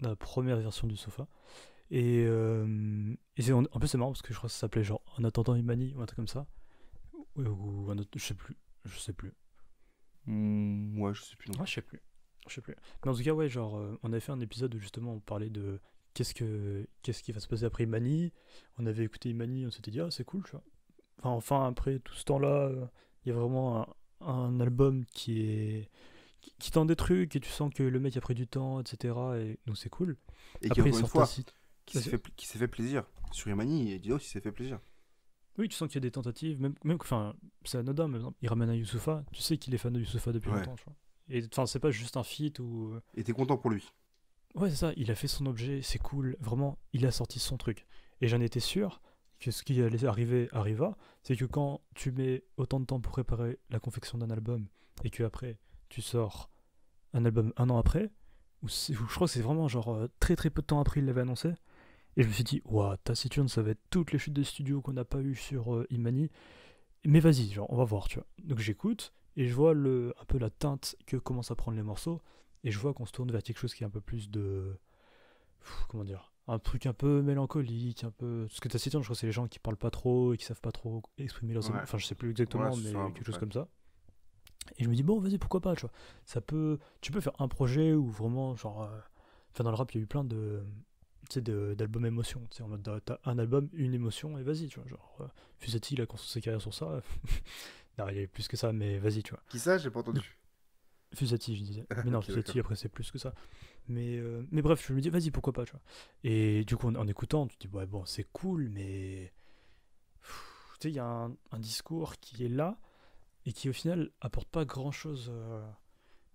La première version du Sofa. Et en plus c'est marrant parce que je crois que ça s'appelait genre En attendant Imani ou un truc comme ça, ou un autre, je sais plus. Ouais, je sais plus non. Je sais plus. Mais en tout cas ouais, genre on avait fait un épisode où justement on parlait de qu'est-ce qui va se passer après Imani. On avait écouté Imani, on s'était dit ah c'est cool, tu vois. Enfin après tout ce temps-là, il y a vraiment un album qui tente des trucs et tu sens que le mec a pris du temps, etc. Et donc c'est cool. Et après, encore une fois, qui s'est fait plaisir. Sur Imani, et Dinos, il s'est fait plaisir. Oui, tu sens qu'il y a des tentatives, même enfin, c'est anodin, mais il ramène un Youssoupha, tu sais qu'il est fan de Youssoupha depuis longtemps, tu vois. Et enfin, c'est pas juste un feat ou... Et t'es content pour lui. Ouais, c'est ça, il a fait son objet, c'est cool, vraiment, il a sorti son truc. Et j'en étais sûr que ce qui allait arriva, c'est que quand tu mets autant de temps pour préparer la confection d'un album, et que après tu sors un album un an après, où je crois que c'est vraiment genre très très peu de temps après il l'avait annoncé, et je me suis dit waouh, Taciturne, ça va être toutes les chutes de studio qu'on n'a pas eu sur Imani, mais vas-y, genre on va voir, tu vois. Donc j'écoute et je vois un peu la teinte que commencent à prendre les morceaux, et je vois qu'on se tourne vers quelque chose qui est un peu plus de comment dire, un truc un peu mélancolique, un peu, parce que Taciturne, je crois que c'est les gens qui parlent pas trop et qui savent pas trop exprimer leurs émotions, enfin je sais plus exactement, mais quelque chose comme ça. Et je me dis bon, vas-y, pourquoi pas, tu vois. Tu peux faire un projet où vraiment genre enfin dans le rap il y a eu plein de d'albums émotions, tu sais, en mode t'as un album, une émotion, et vas-y, tu vois, genre Fusetti, il a construit sa carrière sur ça. Non, il y a eu plus que ça, mais vas-y, tu vois. Qui ça, j'ai pas entendu. Fusetti, je disais. Mais non, okay, Fusetti, après c'est plus que ça. Mais bref, je me dis vas-y, pourquoi pas, tu vois. Et du coup en écoutant, tu te dis ouais, bon, c'est cool, mais tu sais, il y a un discours qui est là et qui au final apporte pas grand chose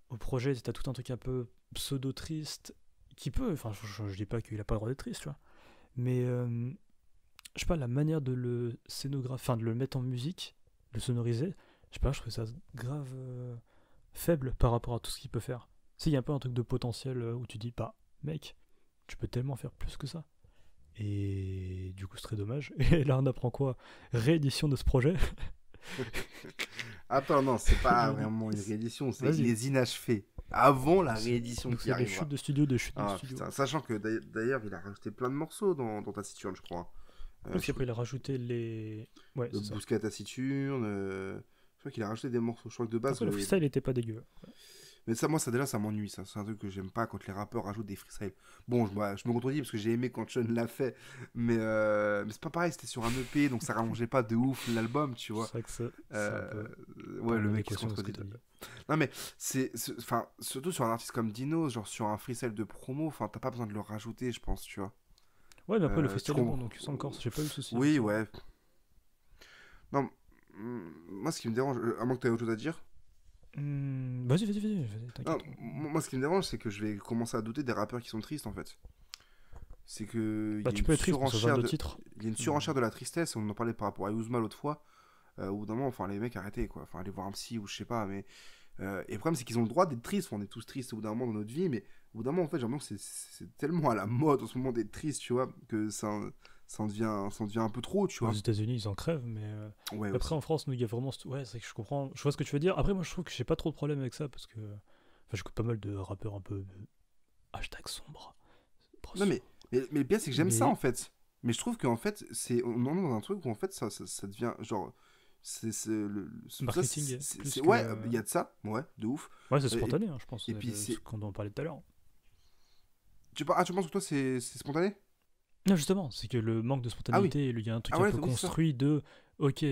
au projet. T'as tout un truc un peu pseudo triste qui peut, enfin je dis pas qu'il a pas le droit d'être triste, tu vois, mais je sais pas, la manière de le scénographier, enfin de le mettre en musique, de le sonoriser, je sais pas, je trouve ça grave faible par rapport à tout ce qu'il peut faire. Il y a un peu un truc de potentiel où tu dis bah mec, tu peux tellement faire plus que ça, et du coup c'est très dommage. Et là on apprend quoi? Réédition de ce projet. Attends, non, c'est pas vraiment une réédition, c'est les inachevés avant la réédition qui arrivera. C'est des chutes de studio, Putain, sachant que d'ailleurs il a rajouté plein de morceaux dans Taciturne, je crois. Parce qu'après, il a rajouté les. Ouais, c'est ça. Bouscat taciturne. Je crois qu'il a rajouté des morceaux. Je crois que de base. Après, le freestyle était pas dégueu. Ouais. Mais ça, moi, déjà, ça m'ennuie. Ça. C'est un truc que j'aime pas quand les rappeurs rajoutent des freestyles. Bon, je me contredis parce que j'ai aimé quand Sean l'a fait. Mais c'est pas pareil, c'était sur un EP, donc ça rallongeait pas de ouf l'album, tu vois. C'est vrai que c'est un peu. Ouais, le mec qui se contredit. Non, mais enfin, surtout sur un artiste comme Dino, genre sur un freestyle de promo, enfin, t'as pas besoin de le rajouter, je pense, tu vois. Ouais, mais après, le freestyle est bon, donc ça encore, j'ai pas eu de soucis. Oui, ouais. Non, moi, ce qui me dérange, à moins que t'aies autre chose à dire. Vas-y, t'inquiète. Moi, ce qui me dérange, c'est que je vais commencer à douter des rappeurs qui sont tristes, en fait. C'est que. Bah, tu peux être triste pour ce genre de titre. Il y a une surenchère de la tristesse, on en parlait par rapport à Yuzma l'autre fois. Au bout d'un moment, enfin, les mecs, arrêtez, quoi. Enfin, allez voir un psy ou je sais pas, mais. Et le problème, c'est qu'ils ont le droit d'être tristes. Enfin, on est tous tristes au bout d'un moment dans notre vie, mais au bout d'un moment, en fait, j'ai l'impression que c'est tellement à la mode en ce moment d'être triste, tu vois, que ça en devient un peu trop, tu vois. Aux États-Unis, ils en crèvent, mais ouais, après, en France, nous, il y a vraiment. Ouais, c'est vrai que je comprends. Je vois ce que tu veux dire. Après, moi, je trouve que j'ai pas trop de problème avec ça parce que. Enfin, j'écoute pas mal de rappeurs un peu. Hashtag sombre. Non, mais le pire, c'est que j'aime ça, en fait. Mais je trouve qu'en fait, on est dans un truc où, en fait, ça devient genre. C'est le marketing. Ouais, il y a de ça, ouais, de ouf. Ouais, c'est spontané, je pense. Et puis c'est quand on en parlait tout à l'heure. Tu penses que toi, c'est spontané? Non, justement, c'est que le manque de spontanéité, il y a un truc un peu construit de. Ok,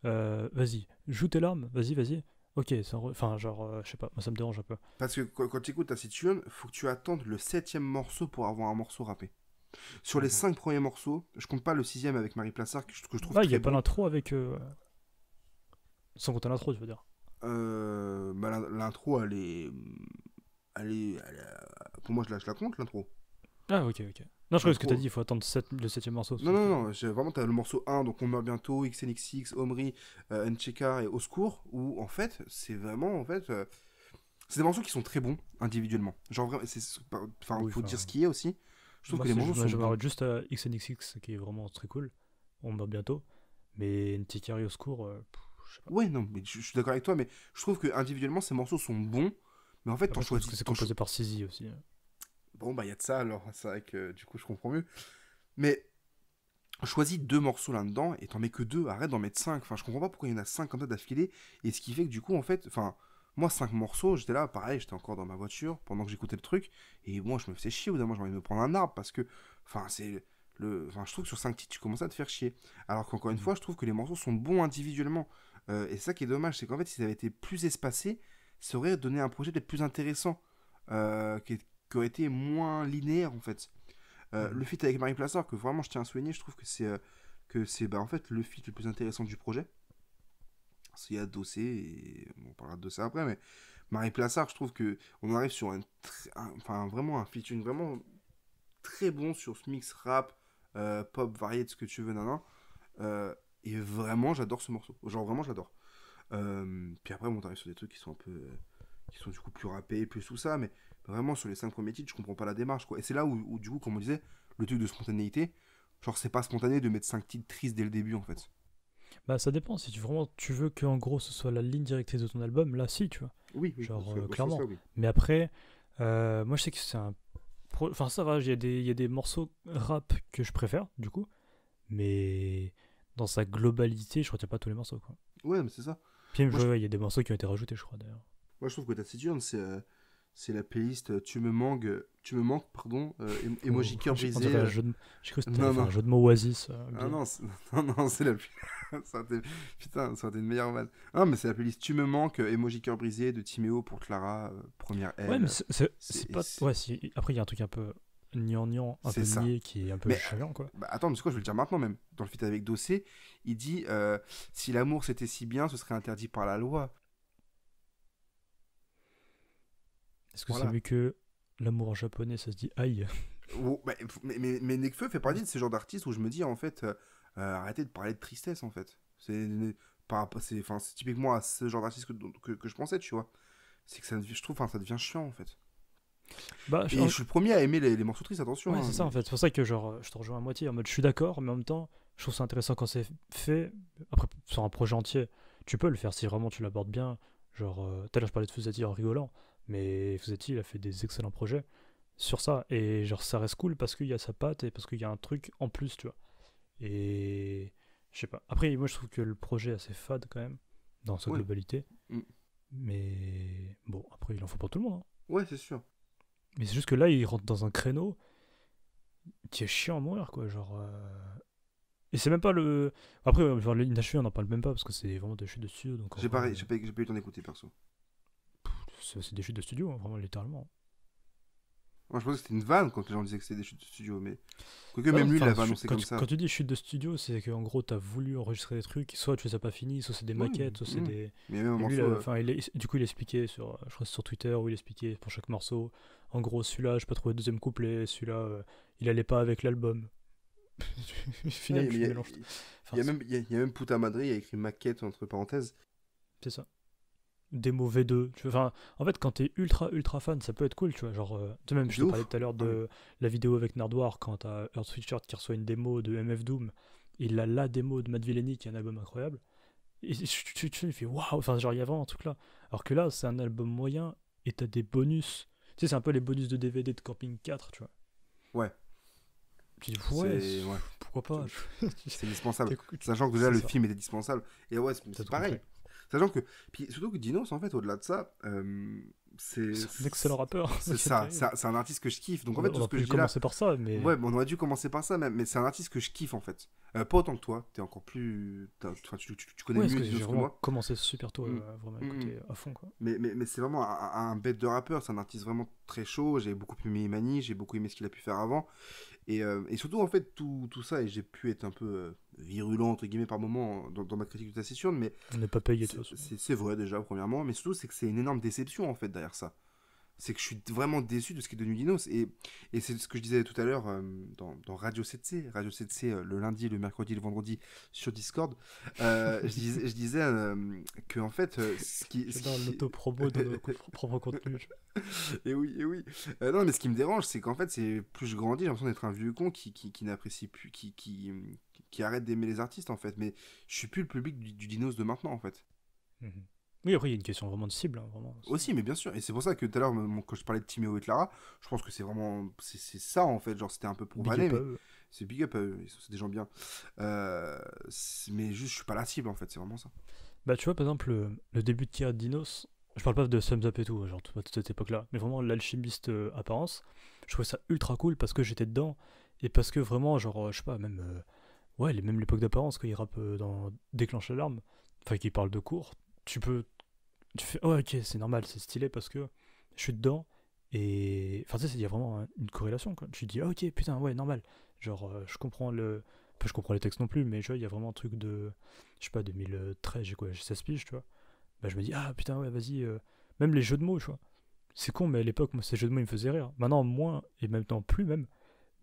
vas-y, joue tes larmes, vas-y. Ok, enfin, genre, je sais pas, moi ça me dérange un peu. Parce que quand tu écoutes Taciturne, faut que tu attendes le 7ème morceau pour avoir un morceau rappé. Sur les 5 premiers morceaux, je compte pas le 6ème avec Marie Plassard que je trouve très il y a bon. pas l'intro avec. Sans compter l'intro, tu veux dire. Bah, l'intro, elle est. Pour moi, je la compte, l'intro. Ah, ok. Non, je crois que ce que t'as dit, il faut attendre le 7ème morceau. Non, vraiment, t'as le morceau 1, donc On meurt bientôt, XNXX, Omri, Ncheka et Au secours, où en fait, c'est vraiment, c'est des morceaux qui sont très bons individuellement. Genre, vraiment, faut dire ce qu'il y a aussi. Je trouve que les morceaux sont. Je m'arrête juste à XNXX, qui est vraiment très cool. On meurt bientôt. Mais Ncheka et Au secours. Ouais, non, mais je suis d'accord avec toi, mais je trouve que individuellement ces morceaux sont bons, mais en fait, t'en choisis. Parce que c'est composé par Sizi aussi. Bon, bah, il y a de ça alors, c'est vrai que du coup, je comprends mieux. Mais choisis 2 morceaux là-dedans et t'en mets que 2, arrête d'en mettre 5. Enfin, je comprends pas pourquoi il y en a 5 comme ça d'affilée, et ce qui fait que du coup, en fait, moi, 5 morceaux, j'étais là, pareil, j'étais encore dans ma voiture pendant que j'écoutais le truc, et moi, je me faisais chier, au bout d'un moment, j'ai envie de me prendre un arbre parce que, je trouve que sur 5 titres, tu commences à te faire chier. Alors qu'encore une fois, je trouve que les morceaux sont bons individuellement. Et c'est ça qui est dommage, c'est qu'en fait, si ça avait été plus espacé, ça aurait donné un projet peut-être plus intéressant, qui aurait été moins linéaire en fait. Le feat avec Marie Plassard, que vraiment je tiens à souligner, je trouve que c'est en fait le feat le plus intéressant du projet. Il y a Dossé, et on parlera de Dossé après, mais Marie Plassard, je trouve que on arrive sur vraiment un featuring vraiment très bon sur ce mix rap, pop, varié de ce que tu veux, et vraiment, j'adore ce morceau. Genre, vraiment, j'adore. Puis après, on arrive sur des trucs qui sont qui sont du coup plus rappés, plus tout ça, mais vraiment, sur les 5 premiers titres, je comprends pas la démarche, quoi. Et c'est là où du coup, comme on disait, le truc de spontanéité, genre, c'est pas spontané de mettre 5 titres tristes dès le début, en fait. Bah, ça dépend. Si tu veux qu'en gros, ce soit la ligne directrice de ton album, là, si, tu vois. Oui, genre, clairement. Ça, oui. Mais après, moi, je sais que c'est un. Enfin, ça va, il y a des morceaux rap que je préfère, du coup. Mais dans sa globalité, je retiens pas tous les morceaux, quoi. Ouais, mais c'est ça. Puis il y a des morceaux qui ont été rajoutés, je crois, d'ailleurs. Moi, je trouve que Taciturne, c'est la playlist Tu me manques, pardon, emoji cœur brisé. J'ai cru que c'était un jeu de mots Oasis. Non, c'est la putain, ça aurait été une meilleure vanne. Non, mais c'est la playlist Tu me manques, emoji cœur brisé de Timéo pour Clara, première L. Ouais, mais c'est pas. Ouais, après, il y a un truc un peu gnangnan, un peu niais qui est un peu chiant, quoi. Bah attends, mais c'est quoi, je vais le dire maintenant même. Dans le feat avec Dossé, il dit si l'amour c'était si bien, ce serait interdit par la loi. Est-ce que c'est mieux que l'amour en japonais, ça se dit aïe? Mais Nekfeu fait partie de ces genres d'artistes où je me dis en fait, arrêtez de parler de tristesse en fait. C'est typiquement à ce genre d'artiste que je pensais, tu vois. C'est que je trouve ça devient chiant en fait. Je suis le premier à aimer les morceaux tristes, attention. Ouais, c'est ça en fait. C'est pour ça que genre, je te rejoins à moitié en mode je suis d'accord, mais en même temps, je trouve ça intéressant quand c'est fait. Après, sur un projet entier, tu peux le faire si vraiment tu l'abordes bien. Genre, tout à l'heure je parlais de Fouzati en rigolant. Mais Fouzati, il a fait des excellents projets sur ça. Et genre, ça reste cool parce qu'il y a sa patte et parce qu'il y a un truc en plus, tu vois. Et je sais pas. Après, moi je trouve que le projet est assez fade quand même, dans sa globalité. Mais bon, après, il en faut pour tout le monde. Hein. Ouais, c'est sûr. Mais c'est juste que là, il rentre dans un créneau qui est chiant à mourir, quoi. Genre. Et c'est même pas le. Après, genre, l'inachevé, on en parle même pas parce que c'est vraiment des chutes de studio. Donc, j'ai pas eu le temps d'écouter perso. C'est des chutes de studio, hein, vraiment, littéralement. Moi, je pensais que c'était une vanne quand les gens disaient que c'était des chutes de studio, mais. Quoique même lui, il l'avait annoncé comme ça. Quand tu dis chute de studio, c'est qu'en gros, t'as voulu enregistrer des trucs, soit tu les as pas finis, soit c'est des maquettes, soit c'est des. Mais même un morceau. Du coup, il expliquait je crois sur Twitter où il expliquait pour chaque morceau. En gros, celui-là, j'ai pas trouvé le deuxième couplet, celui-là, il allait pas avec l'album. Finalement, il y a même Puta Madre, il y a écrit maquette entre parenthèses. C'est ça. Démo V2. Enfin, en fait, quand t'es ultra fan, ça peut être cool, tu vois. Genre, même, je te parlais tout à l'heure de la vidéo avec Nardwar, quand t'as Earth Sweatshirt qui reçoit une démo de MF Doom, et il a la démo de Matt Villainy, qui est un album incroyable. Et tu fais waouh, enfin, genre, il y a vraiment un truc là. Alors que là, c'est un album moyen, et t'as des bonus. Tu sais, c'est un peu les bonus de DVD de Camping 4, tu vois. Ouais. Tu dis, ouais, pourquoi pas. C'est indispensable. Sachant que déjà, le film était indispensable. Et ouais, c'est pareil. Sachant que, puis surtout que Dinos, en fait, au-delà de ça, c'est un excellent rappeur. C'est ça, c'est un artiste que je kiffe. Donc en fait, tout ce que je dis là. On aurait dû commencer par ça, mais. Ouais, on aurait dû commencer par ça, mais c'est un artiste que je kiffe en fait. Pas autant que toi, t'es encore plus. Tu connais mieux Dinos que moi. Commencé super tôt, vraiment écouter à fond, quoi. Mais c'est vraiment un bête de rappeur, c'est un artiste vraiment très chaud. J'ai beaucoup aimé Mani, j'ai beaucoup aimé ce qu'il a pu faire avant. Et surtout, en fait, tout ça, et j'ai pu être un peu virulent, entre guillemets, par moment dans ma critique de ta session, mais. On n'est pas payé de toute façon. C'est vrai, déjà, premièrement, mais surtout, c'est que c'est une énorme déception, en fait, derrière ça. C'est que je suis vraiment déçu de ce qui est devenu Dinos. Et c'est ce que je disais tout à l'heure dans Radio 7C. Radio 7C, le lundi, le mercredi, le vendredi, sur Discord. Je disais que, en fait. C'est dans l'auto-promo de notre propre contenu. Et oui. Non, mais ce qui me dérange, c'est qu'en fait, c'est plus je grandis, j'ai l'impression d'être un vieux con qui n'apprécie plus, qui arrête d'aimer les artistes, en fait. Mais je suis plus le public du Dinos de maintenant, en fait. Oui, après, il y a une question vraiment de cible. Hein, vraiment. Aussi, mais bien sûr. Et c'est pour ça que tout à l'heure, quand je parlais de Timéo et Clara, je pense que c'est vraiment. C'est ça, en fait. Genre, c'était un peu pour vanner. C'est big up à eux. C'est des gens bien. Mais juste, je suis pas la cible, en fait. C'est vraiment ça. Bah, tu vois, par exemple, le début de Kira Dinos, je parle pas de Sums Up et tout, genre toute cette époque-là, mais vraiment l'alchimiste apparence, je trouvais ça ultra cool parce que j'étais dedans. Et parce que vraiment, genre, je sais pas, même. Même l'époque d'apparence, quand il rappe dans Déclenche l'alarme, enfin, qu'il parle de cours. Tu fais ok, c'est normal, c'est stylé parce que je suis dedans et enfin tu sais, il y a vraiment une corrélation quoi. Tu te dis ok, putain, ouais, normal, genre je comprends les textes non plus, mais tu vois, il y a vraiment un truc de je sais pas, 2013, j'ai 16 piges, tu vois. Bah je me dis ah putain, ouais, vas-y, même les jeux de mots, tu vois, c'est con, mais à l'époque moi ces jeux de mots ils me faisaient rire, maintenant moins et maintenant plus même,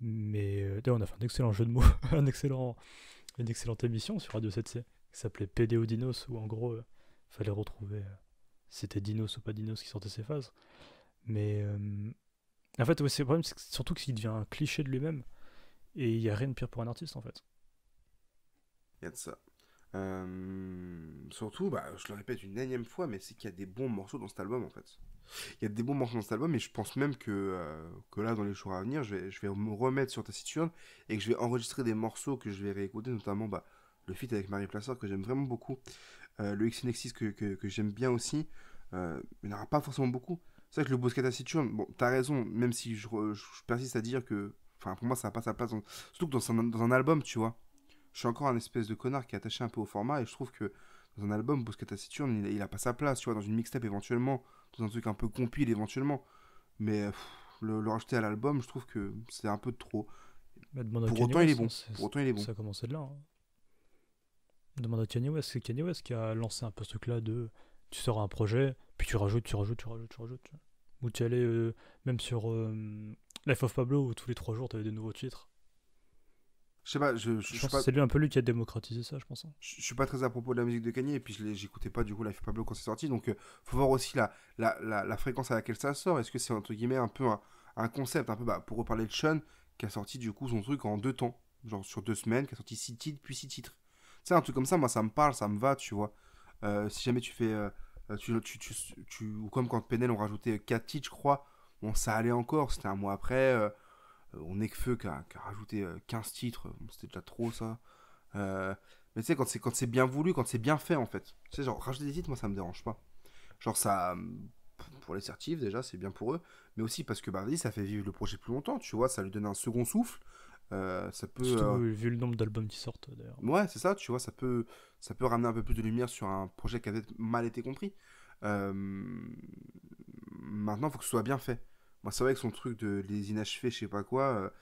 mais d'ailleurs on a fait un excellent jeu de mots une excellente émission sur Radio 7C qui s'appelait PDO Dinos, où en gros fallait retrouver c'était Dinos ou pas Dinos qui sortait ses phases. Mais en fait, ouais, c'est le problème, c'est surtout qu'il devient un cliché de lui-même. Et il n'y a rien de pire pour un artiste en fait. Il y a de ça. Surtout, je le répète une énième fois, mais c'est qu'il y a des bons morceaux dans cet album en fait. Il y a des bons morceaux dans cet album, et je pense même que là, dans les jours à venir, je vais me remettre sur Taciturne et que je vais enregistrer des morceaux que je vais réécouter, notamment le feat avec Marie Plassard que j'aime vraiment beaucoup. Le XNXX que j'aime bien aussi, il n'y en aura pas forcément beaucoup. C'est vrai que le Bosca Taciturne, bon, t'as raison, même si je persiste à dire que, enfin, pour moi, ça n'a pas sa place, surtout que dans un album, tu vois. Je suis encore un espèce de connard qui est attaché un peu au format, et je trouve que dans un album, Bosca Taciturne, il a pas sa place, tu vois, dans une mixtape éventuellement, dans un truc un peu compile éventuellement. Mais le rajouter à l'album, je trouve que c'est un peu de trop. Pour autant, il est bon. Ça a commencé de là. Hein. Demande à Kanye West, c'est Kanye West qui a lancé un peu ce truc-là de tu sors un projet, puis tu rajoutes. Ou tu allais même sur Life of Pablo où tous les 3 jours tu avais des nouveaux titres. Je sais pas, je pense que c'est lui un peu lui qui a démocratisé ça, je pense. Hein. Je suis pas très à propos de la musique de Kanye, et puis j'écoutais pas du coup Life of Pablo quand c'est sorti, donc faut voir aussi la fréquence à laquelle ça sort. Est-ce que c'est entre guillemets un peu un concept, un peu pour reparler de Sean, qui a sorti du coup son truc en 2 temps, genre sur 2 semaines, qui a sorti 6 titres, puis 6 titres. Tu sais, un truc comme ça, moi ça me parle, ça me va, tu vois. Si jamais tu fais. Ou comme quand PNL ont rajouté 4 titres, je crois, bon, ça allait encore, c'était un mois après. On Nekfeu qui a rajouté 15 titres, bon, c'était déjà trop ça. Mais tu sais, quand c'est bien voulu, quand c'est bien fait en fait. Tu sais, genre rajouter des titres, moi ça me dérange pas. Genre ça, pour les certifs déjà, c'est bien pour eux. Mais aussi parce que bah, vas-y, ça fait vivre le projet plus longtemps, tu vois, ça lui donne un second souffle. Ça peut. Surtout vu le nombre d'albums qui sortent d'ailleurs. Ouais, c'est ça, tu vois, ça peut ramener un peu plus de lumière sur un projet qui avait mal été compris. Maintenant, il faut que ce soit bien fait. Moi, c'est vrai que son truc de les inachevés, je sais pas quoi,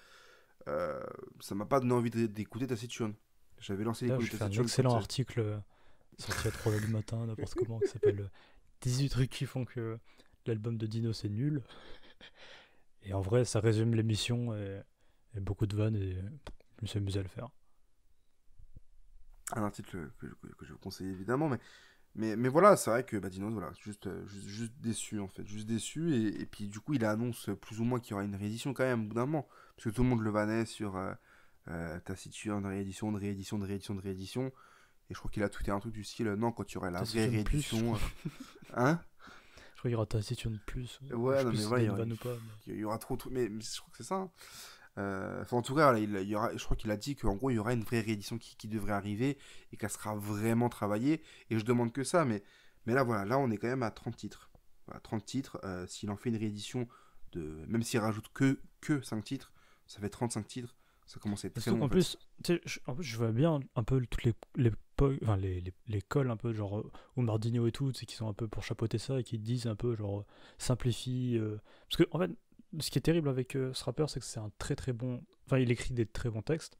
ça m'a pas donné envie d'écouter Taciturne. J'avais lancé Là, l'écoute je de fais un Taciturne. excellent article sorti à 3h du matin, n'importe comment, qui s'appelle 18 trucs qui font que l'album de Dino c'est nul. Et en vrai, ça résume l'émission et beaucoup de vannes et je me suis amusé à le faire. Un article que je vous conseille évidemment, mais voilà, c'est vrai que bah, Dino, voilà, juste déçu en fait, juste déçu, et puis du coup il annonce plus ou moins qu'il y aura une réédition quand même au bout d'un moment, parce que tout le monde le vannait sur Taciturne, réédition, de réédition, de réédition, de réédition, et je crois qu'il a tweeté un truc du style, non, quand il y aurait la vraie réédition, hein? Je crois qu'il y aura Taciturne plus. Ouais, non, mais voilà, il y aura trop de trucs, mais je crois que c'est ça, hein. Enfin, en tout cas, il y aura, je crois qu'il a dit qu'en gros il y aura une vraie réédition qui devrait arriver et qu'elle sera vraiment travaillée. Et je demande que ça, mais là voilà, là on est quand même à 30 titres. Voilà, 30 titres. S'il en fait une réédition même s'il rajoute que 5 titres, ça fait 35 titres. Ça commence à être très long. En plus, je vois bien un peu toutes les calls un peu genre Oumardinho et tout, tu sais, qui sont un peu pour chapeauter ça et qui disent un peu genre simplifie. Parce que en fait, ce qui est terrible avec ce rappeur, c'est que c'est un très très bon. Enfin, il écrit des très bons textes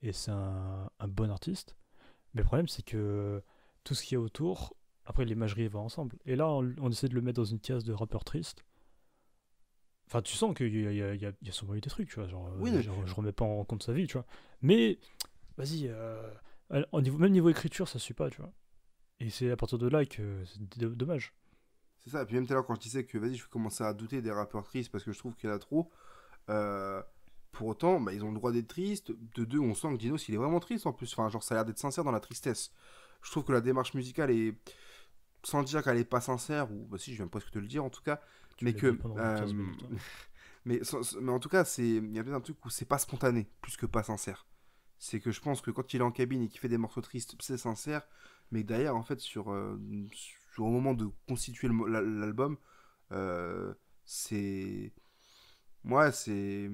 et c'est un bon artiste. Mais le problème, c'est que tout ce qu'il y a autour, après l'imagerie va ensemble. Et là, on essaie de le mettre dans une case de rappeur triste. Enfin, tu sens qu'il y a sûrement eu des trucs, tu vois. Genre, oui, je remets pas en compte sa vie, tu vois. Mais, vas-y, même niveau écriture, ça suit pas, tu vois. Et c'est à partir de là que c'est dommage. C'est ça, et puis même tout à l'heure quand je disais que vas-y, je vais commencer à douter des rappeurs tristes parce que je trouve qu'il y en a trop. Pour autant, bah, ils ont le droit d'être tristes. De deux, on sent que Dinos il est vraiment triste en plus. Enfin, genre, ça a l'air d'être sincère dans la tristesse. Je trouve que la démarche musicale est. Sans dire qu'elle est pas sincère, ou bah si, je viens presque te le dire en tout cas. Mais que. mais en tout cas, il y a peut-être un truc où c'est pas spontané, plus que pas sincère. C'est que je pense que quand il est en cabine et qu'il fait des morceaux tristes, c'est sincère. Mais derrière, en fait, sur au moment de constituer l'album, c'est. Moi, c'est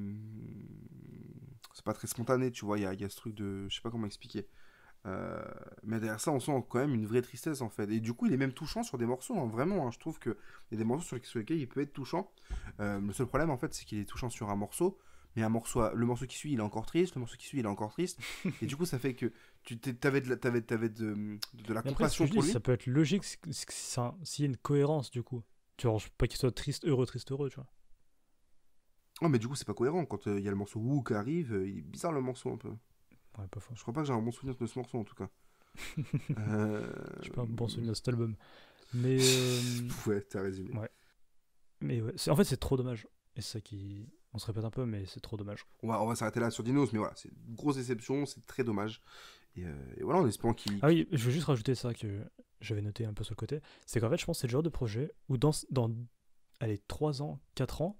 pas très spontané, tu vois. Il y a ce truc de. Je sais pas comment expliquer. Mais derrière ça, on sent quand même une vraie tristesse en fait. Et du coup, il est même touchant sur des morceaux, hein, vraiment. Hein, je trouve qu'il y a des morceaux sur lesquels il peut être touchant. Le seul problème en fait, c'est qu'il est touchant sur un morceau. Mais le morceau qui suit, il est encore triste. Le morceau qui suit, il est encore triste. Et du coup, ça fait que t'avais de la compassion pour lui. Ça peut être logique s'il y a une cohérence du coup. Tu vois, pas qu'il soit triste, heureux, tu vois. Oh, mais du coup, c'est pas cohérent. Quand il y a le morceau Woo qui arrive, il est bizarre le morceau un peu. Ouais, pas faux. Je crois pas que j'ai un bon souvenir de ce morceau en tout cas. J'ai pas un bon souvenir de cet album. Mais. Ouais, t'as résumé. Ouais. Mais ouais, en fait, c'est trop dommage. Et c'est ça qui. On se répète un peu, mais c'est trop dommage. On va s'arrêter là sur Dinos, mais voilà, c'est une grosse déception, c'est très dommage. Et voilà, en espérant qu'il. Ah oui, je veux juste rajouter ça que j'avais noté un peu sur le côté. C'est qu'en fait, je pense que c'est le genre de projet où dans allez, 3 ans, 4 ans,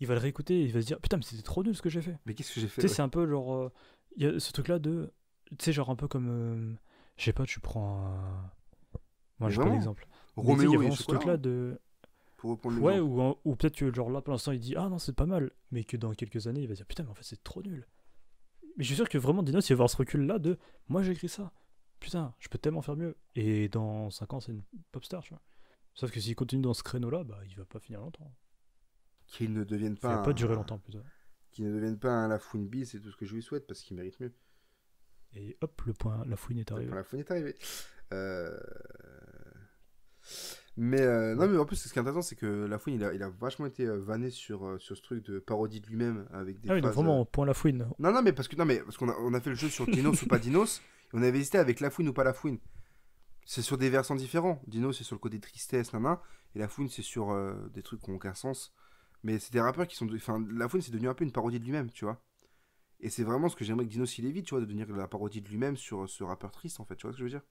il va le réécouter et il va se dire putain, mais c'était trop nul ce que j'ai fait. Mais qu'est-ce que j'ai fait? Tu sais, c'est un peu genre. Il y a ce truc-là de. Tu sais, genre un peu comme. Je sais pas, tu prends un. Moi, j'ai pas d'exemple. Roméo et ce truc-là de. Pour reprendre ouais, ou peut-être que genre là, pour l'instant, il dit ah non, c'est pas mal. Mais que dans quelques années, il va dire putain, mais en fait, c'est trop nul. Mais je suis sûr que vraiment, Dinos, il va avoir ce recul-là de moi, j'ai écrit ça. Putain, je peux tellement faire mieux. Et dans 5 ans, c'est une pop star, tu vois. Sauf que s'il continue dans ce créneau-là, bah, il va pas finir longtemps. Qu'il ne devienne pas. Il va pas durer longtemps, plutôt. Qu'il ne devienne pas un Lafouine bis, c'est tout ce que je lui souhaite parce qu'il mérite mieux. Et hop, le point Lafouine est arrivé. La Lafouine est arrivé. Mais non, mais en plus, ce qui est intéressant, c'est que Lafouine, il a vachement été vanné sur ce truc de parodie de lui-même avec des phrases. Donc vraiment, point Lafouine. Non, mais parce qu'on a fait le jeu sur Dinos ou pas Dinos, et on avait hésité avec Lafouine ou pas Lafouine. C'est sur des versants différents. Dinos, c'est sur le côté tristesse, et Lafouine, c'est sur des trucs qui n'ont aucun sens. Mais c'est des rappeurs qui sont. Enfin, Lafouine, c'est devenu un peu une parodie de lui-même, tu vois. Et c'est vraiment ce que j'aimerais que Dinos il évite, tu vois, de devenir la parodie de lui-même sur ce rappeur triste, en fait, tu vois ce que je veux dire?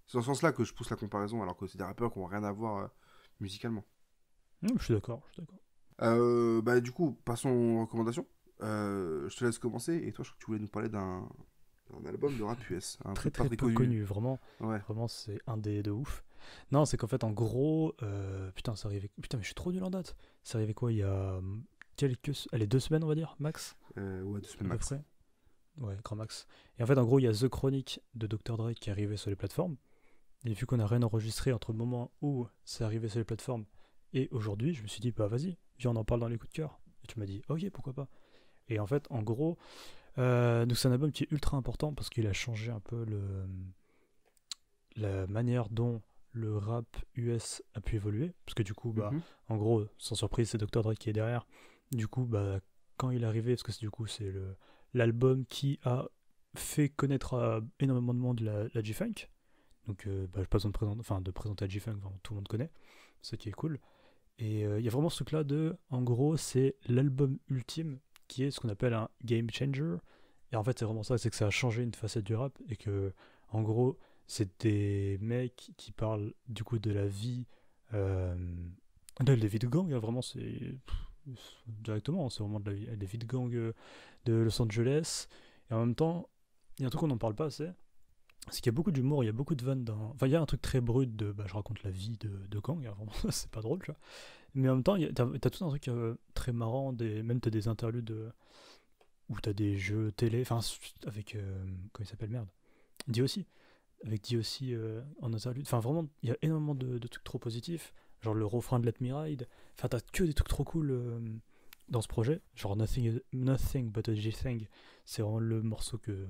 C'est dans ce sens-là que je pousse la comparaison, alors que c'est des rappeurs qui n'ont rien à voir musicalement. Je suis d'accord. Bah, du coup, passons aux recommandations. Je te laisse commencer. Et toi, je crois que tu voulais nous parler d'un album de rap US. Un Très truc pas peu connu, vraiment. Ouais. Vraiment, c'est un des de ouf. Non, c'est qu'en fait, en gros, putain, c'est arrivé. Putain, mais je suis trop nul en date. C'est arrivé quoi, il y a allez, 2 semaines, on va dire, max. Ouais, 2 semaines À peu max. près. Ouais, grand max. Et en fait, en gros, il y a The Chronic de Dr. Dre qui est arrivé sur les plateformes. Et vu qu'on n'a rien enregistré entre le moment où c'est arrivé sur les plateformes et aujourd'hui, je me suis dit, bah vas-y, viens, on en parle dans les coups de cœur. Et tu m'as dit, ok, pourquoi pas. Et en fait, en gros, donc c'est un album qui est ultra important parce qu'il a changé un peu la manière dont le rap US a pu évoluer. Parce que du coup, bah, en gros, sans surprise, c'est Dr. Dre qui est derrière. Du coup, bah, quand il est arrivé, parce que du coup, c'est l'album qui a fait connaître à énormément de monde la G-Funk. Donc, bah, j'ai pas besoin de présenter la G-Funk, tout le monde connaît, ce qui est cool. Et il y a vraiment ce truc-là en gros, c'est l'album ultime qui est ce qu'on appelle un game changer. Et en fait, c'est vraiment ça, c'est que ça a changé une facette du rap et que, en gros, c'est des mecs qui parlent du coup de la vie, de la vie de gang. Hein, vraiment, directement, c'est vraiment de la vie de gang de Los Angeles. Et en même temps, il y a un truc qu'on n'en parle pas assez. C'est qu'il y a beaucoup d'humour, il y a beaucoup de vannes dans... Enfin, il y a un truc très brut de... Bah, je raconte la vie de gang, hein, vraiment, c'est pas drôle, tu vois. Mais en même temps, t'as tout un truc très marrant, même t'as des interludes où t'as des jeux télé, enfin, avec... comment il s'appelle, merde, D.O.C. Avec D.O.C. En interlude. Enfin, vraiment, il y a énormément de trucs trop positifs, genre le refrain de Let Me Ride. Enfin, t'as que des trucs trop cool dans ce projet. Genre Nothing But a G-Thing, c'est vraiment le morceau que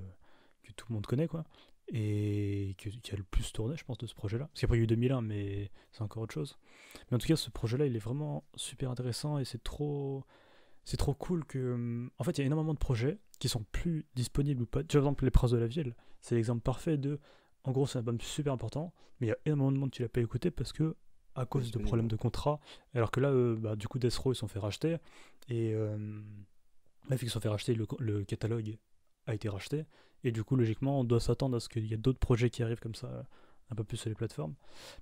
tout le monde connaît, quoi. Et qui a le plus tourné, je pense, de ce projet-là. Parce qu'après, il y a eu 2001, mais c'est encore autre chose. Mais en tout cas, ce projet-là, il est vraiment super intéressant et c'est trop cool que... En fait, il y a énormément de projets qui sont plus disponibles ou pas. Tu vois, par exemple, Les Princes de la Ville, c'est l'exemple parfait de... En gros, c'est un album super important, mais il y a énormément de monde qui l'a pas écouté parce que, à cause de problèmes de contrat, alors que là, bah, du coup, Death Row, ils se sont fait racheter. Et là, vu qu'ils se sont fait racheter, le catalogue a été racheté. Et du coup, logiquement, on doit s'attendre à ce qu'il y ait d'autres projets qui arrivent comme ça, un peu plus sur les plateformes.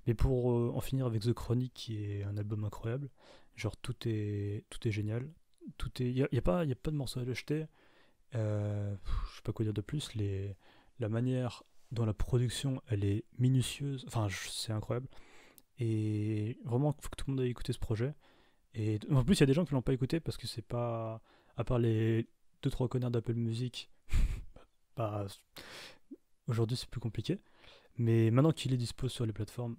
Mais pour en finir avec The Chronic, qui est un album incroyable, genre tout est génial. Il n'y a pas de morceau à le jeter. Je sais pas quoi dire de plus. La manière dont la production, elle est minutieuse, enfin, c'est incroyable. Et vraiment, il faut que tout le monde aille écouter ce projet. Et en plus, il y a des gens qui l'ont pas écouté parce que c'est pas... À part les 2-3 connards d'Apple Music... Bah, aujourd'hui c'est plus compliqué, mais maintenant qu'il est dispo sur les plateformes,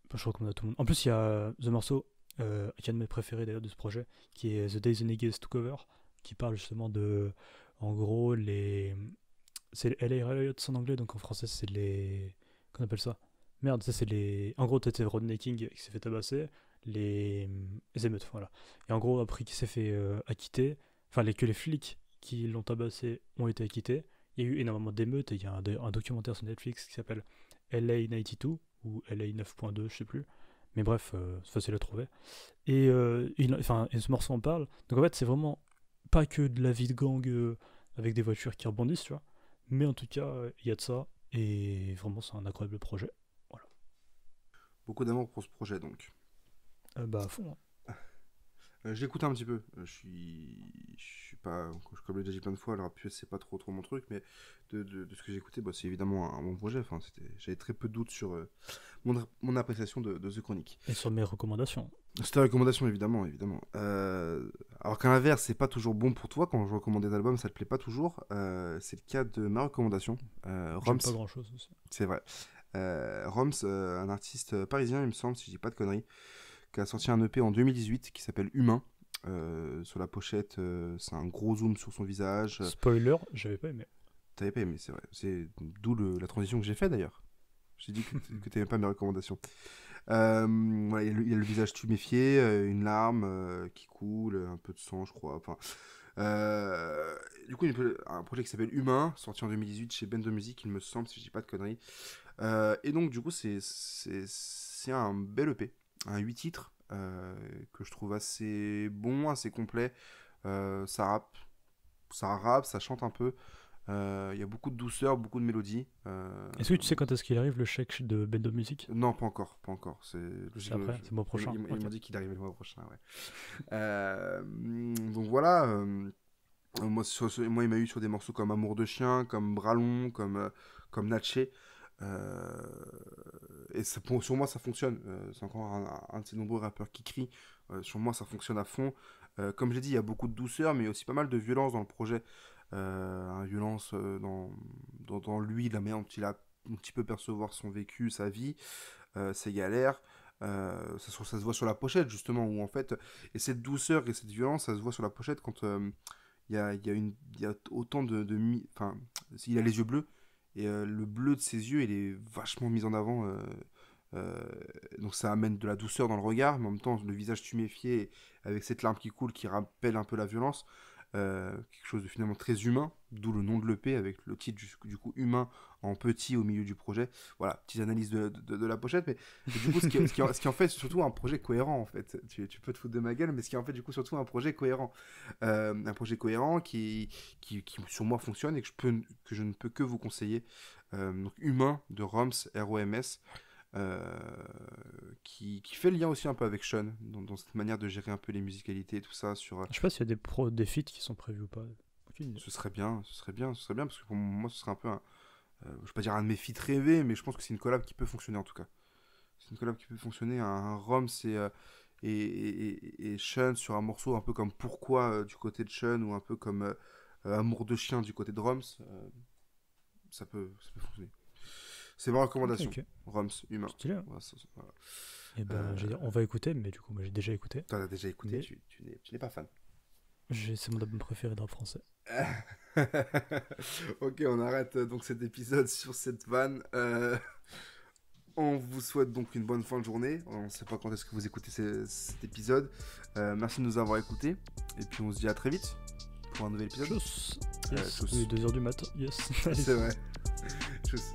bah, je recommande à tout le monde. En plus, il y a The morceau, qui est un de mes préférés d'ailleurs de ce projet, qui est The Day the Niggas Took Over, qui parle justement de, en gros, c'est les LA Riots en anglais, donc en français c'est les... Qu'on appelle ça? Merde, ça c'est les... En gros, t'étais Rodney King qui s'est fait tabasser, les émeutes, voilà. Et en gros, après qu'il s'est fait acquitter, que les flics qui l'ont tabassé ont été acquittés. Il y a eu énormément d'émeutes et il y a un documentaire sur Netflix qui s'appelle LA 92 ou LA 9.2, je sais plus. Mais bref, c'est facile à trouver. Et ce morceau en parle. Donc en fait, c'est vraiment pas que de la vie de gang avec des voitures qui rebondissent, tu vois. Mais en tout cas, il y a de ça. Et vraiment, c'est un incroyable projet. Voilà. Beaucoup d'amour pour ce projet, donc. Bah, à fond. Hein. J'écoute un petit peu. Je suis pas, comme je l'ai déjà dit plein de fois, le rap US c'est pas trop mon truc, mais de ce que j'ai écouté, bah, c'est évidemment un bon projet. Enfin, j'avais très peu de doutes sur mon appréciation de The Chronic. Et sur mes recommandations. C'était la recommandation, évidemment. Alors qu'à l'inverse, c'est pas toujours bon pour toi. Quand je recommande des albums, ça te plaît pas toujours. C'est le cas de ma recommandation. J'aime pas grand chose aussi. C'est vrai. Roms, un artiste parisien, il me semble, si je dis pas de conneries, qui a sorti un EP en 2018 qui s'appelle Humain. Sur la pochette, c'est un gros zoom sur son visage. Spoiler, j'avais pas aimé. T'avais pas aimé, c'est vrai. C'est d'où la transition que j'ai fait d'ailleurs. J'ai dit que t'aimais pas mes recommandations. Voilà, il a le visage tuméfié, une larme qui coule, un peu de sang, je crois. Enfin, du coup, un projet qui s'appelle Humain, sorti en 2018 chez Bend de Musique, il me semble, si je dis pas de conneries. Et donc, du coup, c'est un bel EP. Un 8 titres que je trouve assez bon, assez complet. Ça rappe, ça chante un peu. Il y a beaucoup de douceur, beaucoup de mélodie. Est-ce que tu sais quand est-ce qu'il arrive le chèque de Bendo Music? Non, pas encore. C'est après, c'est le mois prochain. Il m'a dit qu'il arrivait le mois prochain, ouais. Donc voilà. Moi, il m'a eu sur des morceaux comme Amour de chien, comme Bralon, comme Natché. Et sur moi, ça fonctionne. C'est encore un de ces nombreux rappeurs qui crie. Sur moi, ça fonctionne à fond. Comme j'ai dit, il y a beaucoup de douceur, mais il y a aussi pas mal de violence dans le projet. Violence dans lui, la manière dont il peut percevoir son vécu, sa vie, ses galères. Ça se voit sur la pochette, justement, où en fait, et cette douceur et cette violence, ça se voit sur la pochette quand il y a autant enfin, il a les yeux bleus, et le bleu de ses yeux, il est vachement mis en avant. Donc ça amène de la douceur dans le regard, mais en même temps, le visage tuméfié, avec cette larme qui coule, qui rappelle un peu la violence. Quelque chose de finalement très humain, d'où le nom de l'EP avec le titre du coup humain en petit au milieu du projet. Voilà, petite analyse de la pochette, mais du coup ce qui en fait surtout un projet cohérent en fait. Tu peux te foutre de ma gueule, mais ce qui en fait du coup surtout un projet cohérent. Un projet cohérent qui sur moi fonctionne et que je ne peux que vous conseiller. Donc Humain de Roms, R-O-M-S. Qui fait le lien aussi un peu avec Sean dans cette manière de gérer un peu les musicalités et tout ça sur. Je sais pas s'il y a des feats qui sont prévus ou pas. Ce serait bien parce que pour moi ce serait un peu je vais pas dire un de mes feats rêvés, mais je pense que c'est une collab qui peut fonctionner en tout cas. C'est une collab qui peut fonctionner, un Roms et Sean sur un morceau un peu comme Pourquoi du côté de Sean ou un peu comme Amour de chien du côté de Roms, ça peut fonctionner. C'est ma recommandation. Okay. Roms, Humain. Stylé. Voilà. Et ben, on va écouter, mais du coup, moi j'ai déjà écouté. T'en as déjà écouté, mais... tu n'es pas fan. C'est mon album préféré de rap français. Ok, on arrête donc cet épisode sur cette vanne. On vous souhaite donc une bonne fin de journée. On ne sait pas quand est-ce que vous écoutez cet épisode. Merci de nous avoir écoutés. Et puis on se dit à très vite pour un nouvel épisode. Tchuss. Yes. 2h du matin. Yes. C'est vrai. Tchuss.